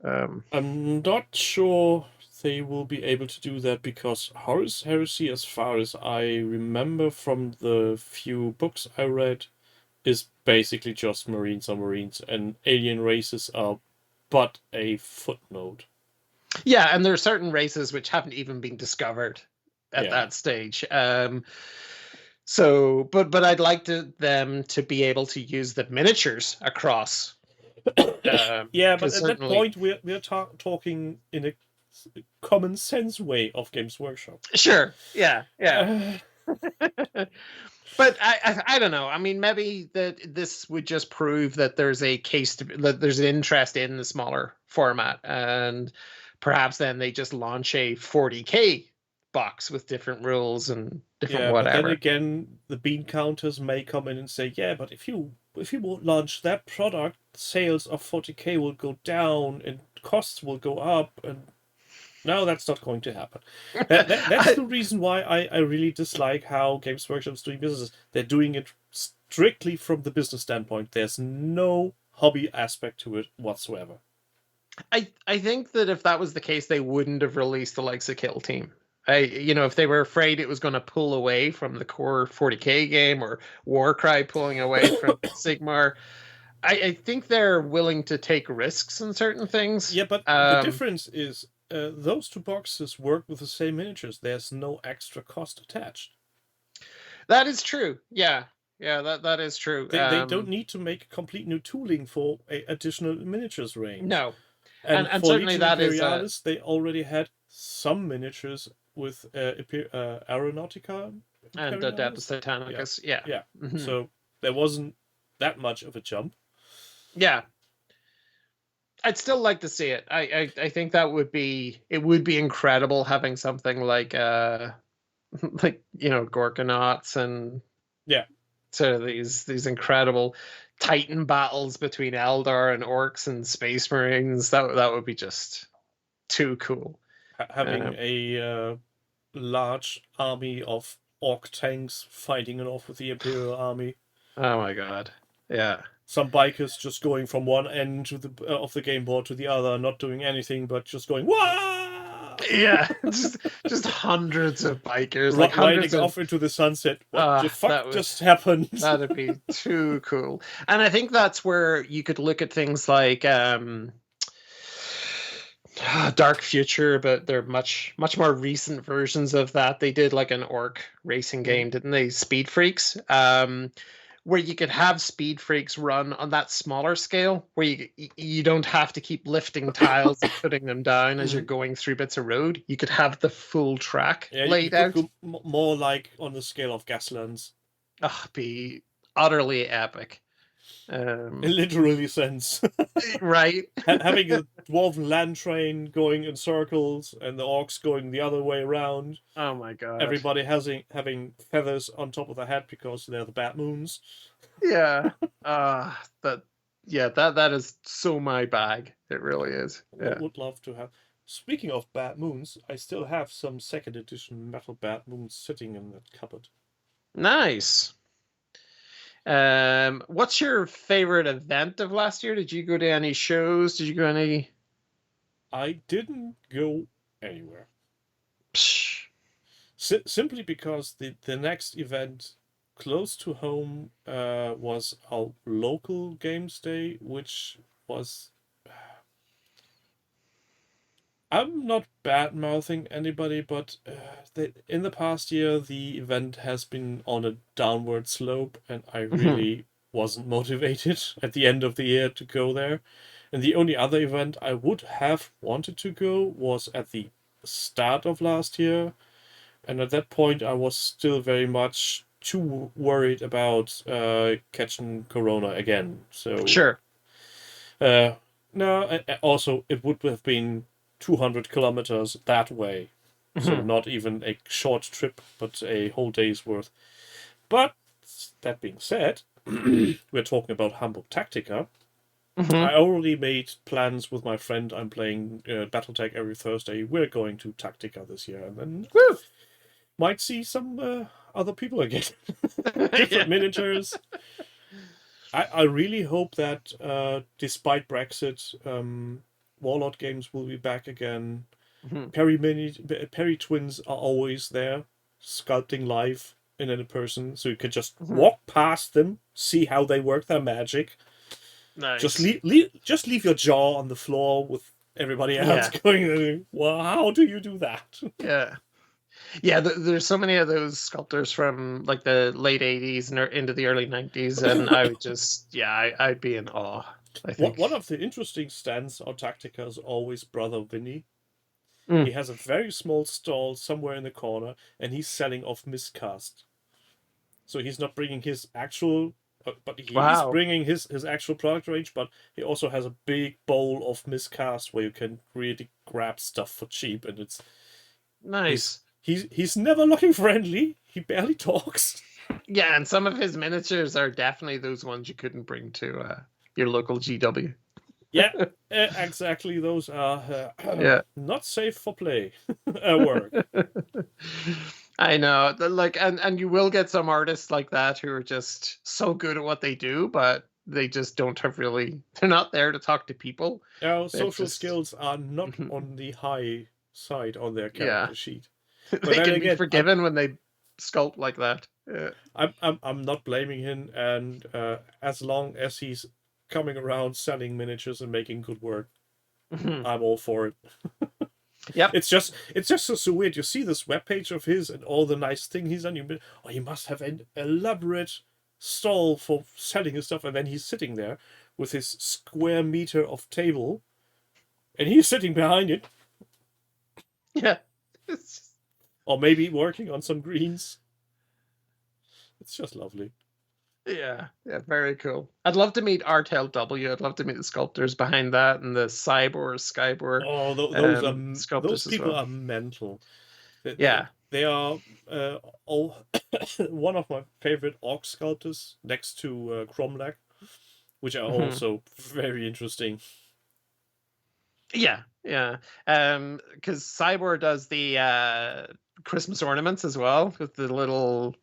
I'm not sure they will be able to do that, because Horus Heresy, as far as I remember from the few books I read, is basically just Marines on Marines, and alien races are but a footnote. Yeah, and there are certain races which haven't even been discovered at that stage. So, but I'd like them to be able to use the miniatures across. But at that point, we're talking in a common sense way of Games Workshop. Sure. Yeah. But I don't know. I mean, maybe this would just prove that there's a case that there's an interest in the smaller format, and perhaps then they just launch a 40K box with different rules and different whatever. But then again, the bean counters may come in and say, yeah, but if you won't launch that product, sales of 40K will go down and costs will go up, and no, that's not going to happen. That's the reason why I really dislike how Games Workshop is doing business. They're doing it strictly from the business standpoint. There's no hobby aspect to it whatsoever. I think that if that was the case, they wouldn't have released the likes of Kill Team. If they were afraid it was going to pull away from the core 40K game, or Warcry pulling away from Sigmar, I think they're willing to take risks in certain things. Yeah, but the difference is those two boxes work with the same miniatures. There's no extra cost attached. That is true. Yeah. Yeah, that is true. They don't need to make complete new tooling for a additional miniatures range. No. And And for certainly Legion that is Imperialis, they already had some miniatures with Aeronautica and Adeptus Imperialis. Titanicus. Yeah. Yeah. Mhm. So there wasn't that much of a jump. Yeah. I'd still like to see it. I think it would be incredible having something like like, you know, Gorkonauts and Yeah. sort of these incredible Titan battles between Eldar and Orcs and Space Marines. That would be just too cool. Having a large army of Orc tanks fighting off with the Imperial army. Oh my god. Yeah. Some bikers just going from one end to the of the game board to the other, not doing anything but just going wah. Yeah, just hundreds of bikers, like riding hundreds of, off into the sunset. What the fuck would, just happened? That'd be too cool. And I think that's where you could look at things like Dark Future, but they're much more recent versions of that. They did like an orc racing game, didn't they? Speed Freaks. Where you could have Speed Freaks run on that smaller scale, where you don't have to keep lifting tiles and putting them down as you're going through bits of road. You could have the full track laid out. Go more like on the scale of Gaslands. Be utterly epic. In literally sense. Right. Having a dwarven land train going in circles and the orcs going the other way around. Oh my god. Everybody having feathers on top of their head because they're the Bat Moons. Yeah. That is so my bag. It really is. Yeah. I would love to have. Speaking of Bat Moons, I still have some 2nd edition metal Bat Moons sitting in that cupboard. Nice. What's your favorite event of last year? Did you go to any shows? Did you go to any? I didn't go anywhere. Psh. Simply because the next event close to home was our local games day, which was. I'm not bad-mouthing anybody, but in the past year, the event has been on a downward slope, and I really wasn't motivated at the end of the year to go there. And the only other event I would have wanted to go was at the start of last year. And at that point, I was still very much too worried about catching Corona again. So Sure. No, also, it would have been 200 kilometers that way. So not even a short trip, but a whole day's worth. But that being said, we're talking about Hamburg Tactica. I already made plans with my friend. I'm playing Battletech every Thursday. We're going to Tactica this year, and then might see some other people again. Different miniatures. I really hope that despite Brexit, Warlord games will be back again. Perry twins are always there, sculpting live in a person, so you can just walk past them, see how they work their magic. Nice. Just leave your jaw on the floor with everybody else going. Well, how do you do that? Yeah, there's so many of those sculptors from like the late 80s and into the early 90s, and I would just, I'd be in awe. I think one of the interesting stands on Tactica is always Brother Vinny. He has a very small stall somewhere in the corner, and he's selling off miscast. So he's not bringing his actual, but he's bringing his actual product range, but he also has a big bowl of miscast where you can really grab stuff for cheap, and it's nice. He's never looking friendly. He barely talks. Yeah, and some of his miniatures are definitely those ones you couldn't bring to your local GW. Yeah, exactly. Those are not safe for play. Work. I know. And you will get some artists like that who are just so good at what they do, but they just don't have really. They're not there to talk to people. Social skills are not on the high side on their character sheet. But they can be forgiven when they sculpt like that. Yeah. I'm not blaming him, and as long as he's coming around selling miniatures and making good work, I'm all for it. Yep. It's just so weird. You see this webpage of his and all the nice thing he's done. He must have an elaborate stall for selling his stuff, and then he's sitting there with his square meter of table, and he's sitting behind it, Yeah. It's just, or maybe working on some greens. It's just lovely. yeah, very cool. I'd love to meet RTLW. I'd love to meet the sculptors behind that and the Skybor Oh, sculptors those as people well. are mental. Yeah. They are all one of my favorite orc sculptors next to Cromlech, which are also very interesting. Yeah. Because Cybor does the Christmas ornaments as well with the little.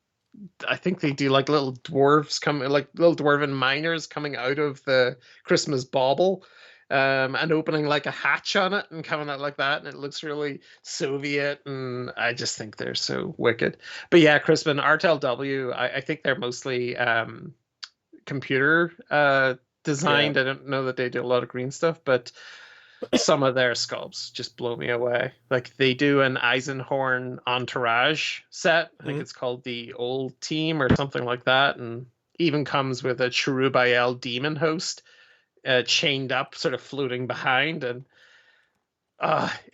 I think they do like little dwarves like little dwarven miners coming out of the Christmas bauble, and opening like a hatch on it and coming out like that, and it looks really Soviet, and I just think they're so wicked. But yeah, Crispin, RTLW, I think they're mostly computer designed. Yeah. I don't know that they do a lot of green stuff, but some of their sculpts just blow me away. Like they do an Eisenhorn Entourage set. I think it's called the Old Team or something like that, and even comes with a Cherubael Demon Host chained up, sort of floating behind. And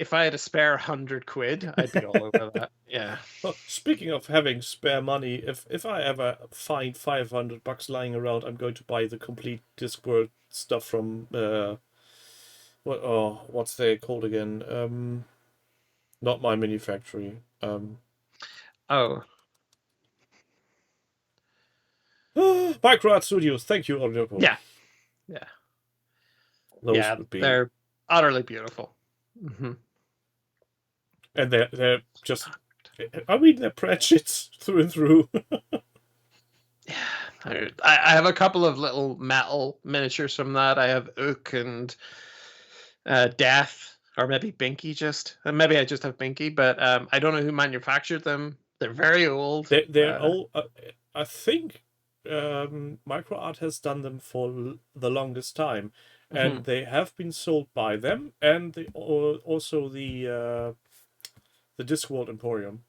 if I had a spare £100, I'd be all over that. Yeah. Well, speaking of having spare money, if I ever find $500 lying around, I'm going to buy the complete Discworld stuff from what's they called again? Not My Mini Factory. Oh. MicroArt Studios. Thank you, Audioko. Yeah. Those would be. They're utterly beautiful. And they're just. I mean, they're Pratchett's through and through. Yeah. I have a couple of little metal miniatures from that. I have Ook and Death, or maybe Binky just. And maybe I just have Binky, but I don't know who manufactured them. They're very old. They're old. I think MicroArt has done them for the longest time, and they have been sold by them, and also the Discworld Emporium.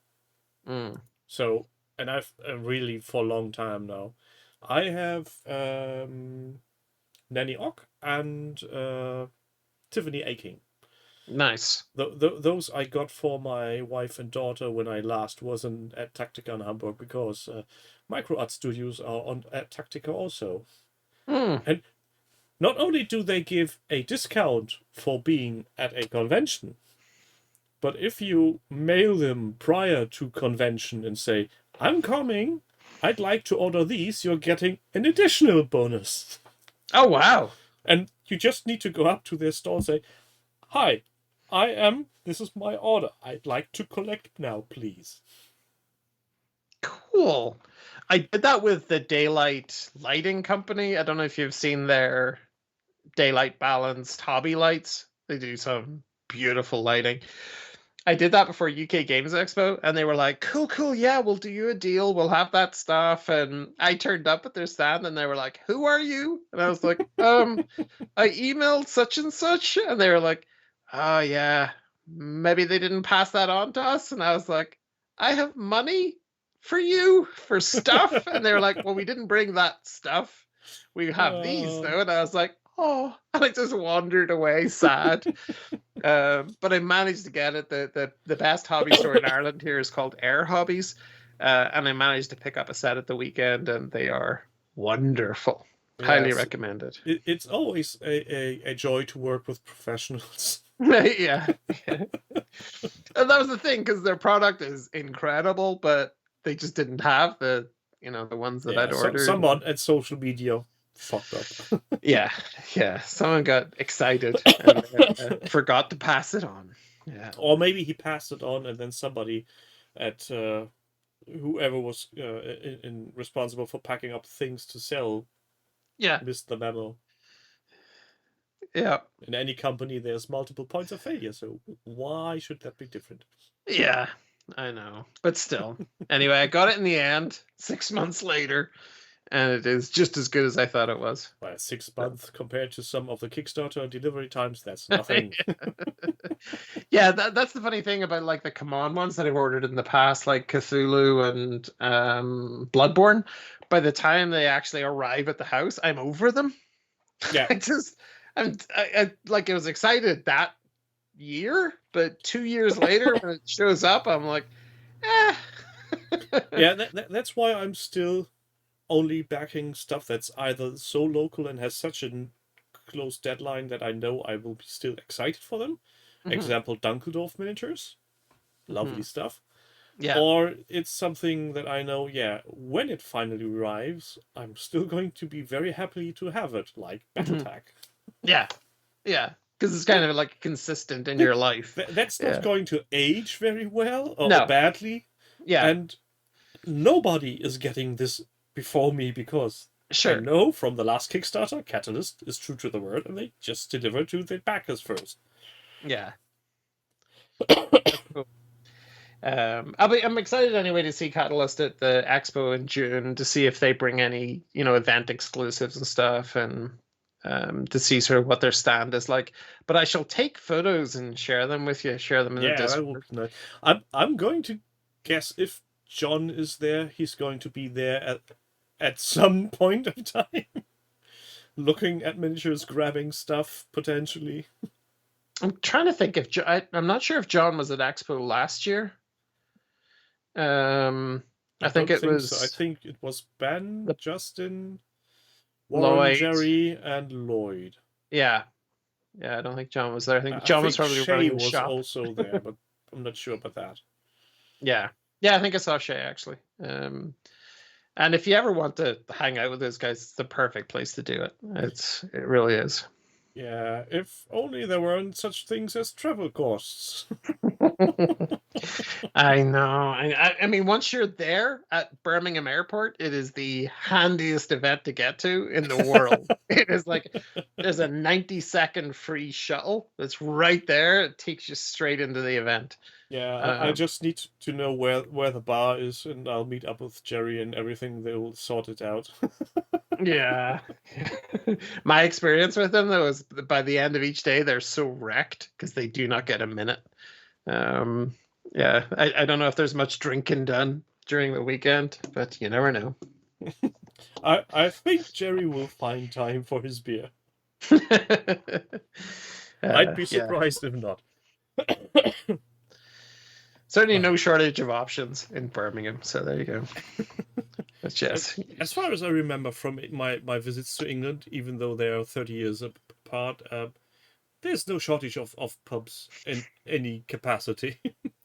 So, and I've really for a long time now. I have Nanny Ock and Tiffany Aking. Nice. Those I got for my wife and daughter when I last was at Tactica in Hamburg, because MicroArt Studios are at Tactica also. And not only do they give a discount for being at a convention, but if you mail them prior to convention and say, I'm coming, I'd like to order these, you're getting an additional bonus. Oh, wow. And you just need to go up to their store and say, hi, this is my order. I'd like to collect now, please. Cool. I did that with the Daylight Lighting Company. I don't know if you've seen their daylight balanced hobby lights. They do some beautiful lighting. I did that before UK Games Expo, and they were like, cool, yeah, we'll do you a deal. We'll have that stuff. And I turned up at their stand, and they were like, who are you? And I was like, I emailed such and such. And they were like, oh, yeah, maybe they didn't pass that on to us. And I was like, I have money for you for stuff. And they were like, well, we didn't bring that stuff. We have these, though. And I was like, oh, and I just wandered away sad. But I managed to get it. The best hobby store in Ireland here is called Air Hobbies. And I managed to pick up a set at the weekend, and they are wonderful. Yes. Highly recommended. It's always a joy to work with professionals. Yeah. And that was the thing, because their product is incredible, but they just didn't have the ones that I'd ordered. Someone at social media fucked up. Yeah. Someone got excited and forgot to pass it on. Yeah. Or maybe he passed it on, and then somebody at whoever was responsible for packing up things to sell missed the memo. Yeah. In any company, there's multiple points of failure, so why should that be different? Yeah, I know. But still. Anyway, I got it in the end, 6 months later. and it is just as good as I thought it was. Well, 6 months compared to some of the Kickstarter delivery times, that's nothing. Yeah, that's the funny thing about like the command ones that I've ordered in the past, like Cthulhu and Bloodborne. By the time they actually arrive at the house, I'm over them. Yeah. I like I was excited that year, but 2 years later when it shows up, I'm like, eh. Yeah, that's why I'm still only backing stuff that's either so local and has such a close deadline that I know I will be still excited for them. Example, Dunkeldorf miniatures. Lovely stuff. Yeah. Or it's something that I know, when it finally arrives, I'm still going to be very happy to have it, like Battletech. Yeah. Because it's kind of like consistent in your life. That's not going to age very well or No. badly. Yeah. And nobody is getting this before me because Sure. I know from the last Kickstarter, Catalyst is true to the word, and they just deliver to the backers first. Yeah. Cool. I'm excited anyway to see Catalyst at the expo in June to see if they bring any, event exclusives and stuff, and to see sort of what their stand is like. But I shall take photos and share them with you. Share them in the Discord. That will be nice. I'm going to guess if John is there, he's going to be there at some point of time, looking at miniatures, grabbing stuff potentially. I'm trying to think if I'm not sure if John was at Expo last year. I think it was. So. I think it was Ben, Justin, Warren, Lloyd, Jerry, and Lloyd. Yeah, I don't think John was there. I think John was probably running the shop. Also there, but I'm not sure about that. Yeah, I think I saw Shay actually. And if you ever want to hang out with those guys, it's the perfect place to do it. It really is. Yeah, if only there weren't such things as travel costs. I know. I mean, once you're there at Birmingham Airport, it is the handiest event to get to in the world. It is like there's a 90-second free shuttle that's right there. It takes you straight into the event. Yeah, I just need to know where the bar is, and I'll meet up with Jerry and everything. They'll sort it out. Yeah. My experience with them, though, is by the end of each day, they're so wrecked because they do not get a minute. Yeah, I don't know if there's much drinking done during the weekend, but you never know. I think Jerry will find time for his beer. I'd be surprised if not. Certainly no shortage of options in Birmingham, so there you go. But yes. As far as I remember from my visits to England, even though they are 30 years apart, there's no shortage of pubs in any capacity.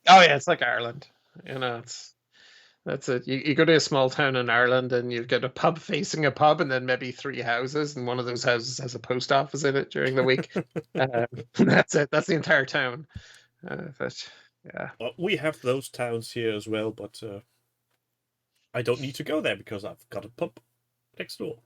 Oh yeah, it's like Ireland. That's it. You go to a small town in Ireland and you've got a pub facing a pub and then maybe 3 houses, and one of those houses has a post office in it during the week. That's it. That's the entire town. But yeah. Well, we have those towns here as well, but I don't need to go there because I've got a pub next door.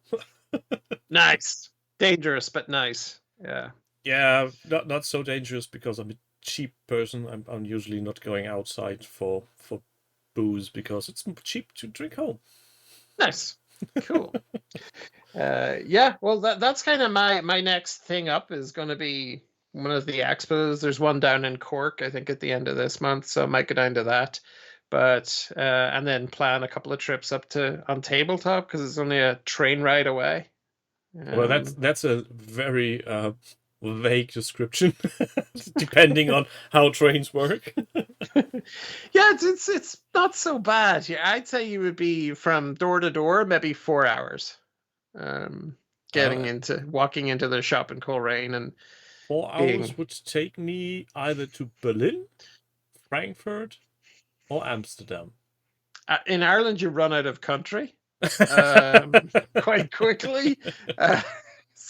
Nice. Dangerous, but nice. Yeah. Yeah, not so dangerous because I'm a cheap person. I'm usually not going outside for booze because it's cheap to drink home. Nice. Cool. Yeah, well that's kind of my next thing up is going to be one of the expos. There's one down in Cork, I think, at the end of this month, so I might go down to that. But and then plan a couple of trips up on Tabletop because it's only a train ride away. Well, that's a very vague description, depending on how trains work. Yeah, it's not so bad. Yeah, I'd say you would be from door to door, maybe 4 hours. Walking into the shop in Coleraine and 4 hours would take me either to Berlin, Frankfurt, or Amsterdam. In Ireland, you run out of country quite quickly.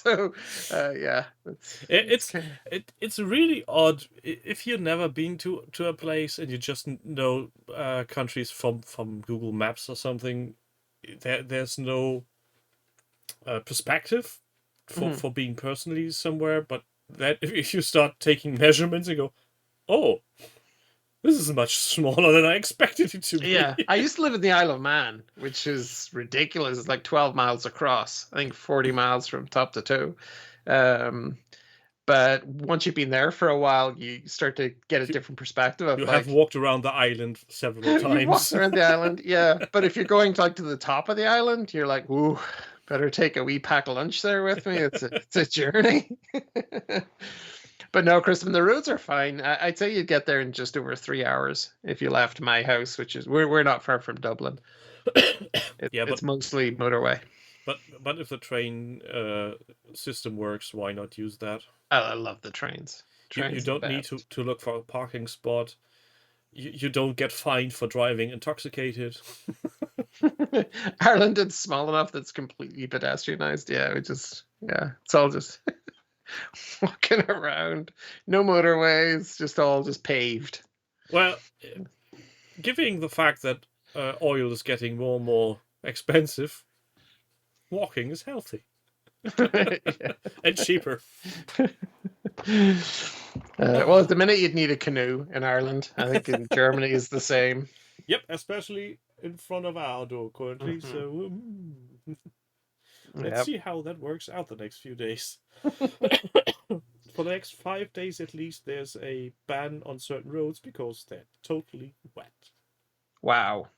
Yeah, it's really odd if you've never been to a place and you just know countries from Google Maps or something. There's no perspective for being personally somewhere, but that if you start taking measurements and go, oh, This is much smaller than I expected it to be. Yeah, I used to live in the Isle of Man, which is ridiculous. It's like 12 miles across. I think 40 miles from top to toe. But once you've been there for a while, you start to get a different perspective of You like, have walked around the island several you walk times. around the island, yeah. But if you're going to the top of the island, you're like, ooh, better take a wee pack of lunch there with me. It's a journey. But no, Kristen, the roads are fine. I'd say you'd get there in just over 3 hours if you left my house, which is we're not far from Dublin. It's mostly motorway. But if the train system works, why not use that? I love the trains. You don't need to look for a parking spot. You don't get fined for driving intoxicated. Ireland is small enough that's completely pedestrianized. Yeah, it's all just walking around. No motorways, just paved. Well, given the fact that oil is getting more and more expensive, walking is healthy. And cheaper. Well, at the minute you'd need a canoe in Ireland. I think in Germany is the same. Yep, especially in front of our door currently. So let's see how that works out the next few days. For the next 5 days at least, there's a ban on certain roads because they're totally wet. Wow.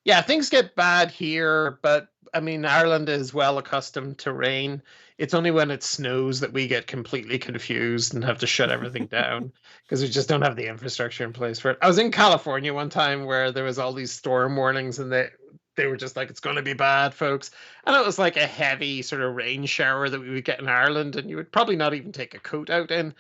Yeah, things get bad here, but I mean, Ireland is well accustomed to rain. It's only when it snows that we get completely confused and have to shut everything down because we just don't have the infrastructure in place for it. I was in California one time where there was all these storm warnings and they were just like, it's going to be bad, folks. And it was like a heavy sort of rain shower that we would get in Ireland, and you would probably not even take a coat out in.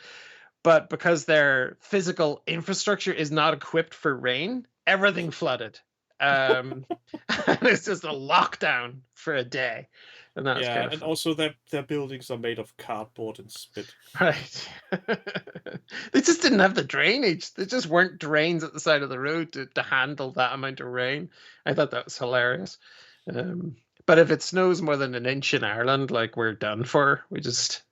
But because their physical infrastructure is not equipped for rain, everything flooded. And it's just a lockdown for a day. And that's kind of and also their buildings are made of cardboard and spit. Right. They just didn't have the drainage. There just weren't drains at the side of the road to handle that amount of rain. I thought that was hilarious. But if it snows more than an inch in Ireland, like, we're done for. We just,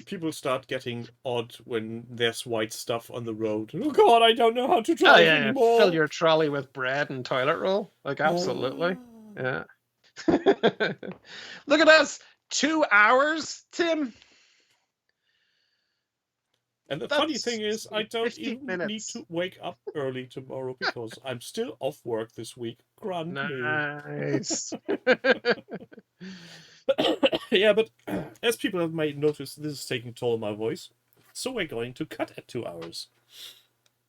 people start getting odd when there's white stuff on the road. Oh God, I don't know how to drive anymore. Fill your trolley with bread and toilet roll. Like, absolutely. Yeah. Look at us. 2 hours, Tim. And the funny thing is, I don't even need to wake up early tomorrow because I'm still off work this week. Grant nice. Yeah, but as people have might notice, this is taking toll on my voice. So we're going to cut at 2 hours.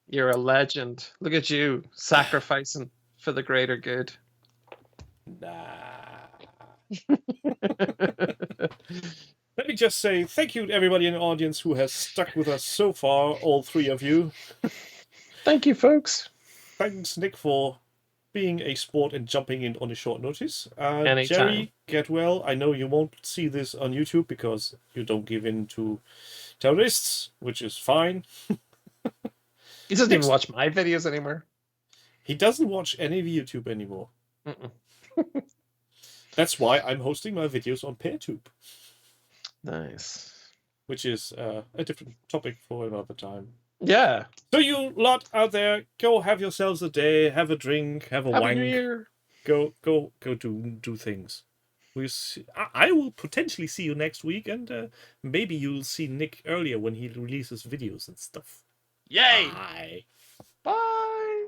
You're a legend. Look at you, sacrificing for the greater good. Nah. Let me just say thank you to everybody in the audience who has stuck with us so far, all three of you. Thank you, folks. Thanks, Nick, for being a sport and jumping in on a short notice. Anytime. Jerry, get well. I know you won't see this on YouTube because you don't give in to terrorists, which is fine. He doesn't even watch my videos anymore. He doesn't watch any of YouTube anymore. That's why I'm hosting my videos on PeerTube. Nice. Which is a different topic for another time. Yeah. So you lot out there, go have yourselves a day, have a drink, have a wank. New Year. Go do things. I will potentially see you next week, and maybe you'll see Nick earlier when he releases videos and stuff. Yay! Bye. Bye.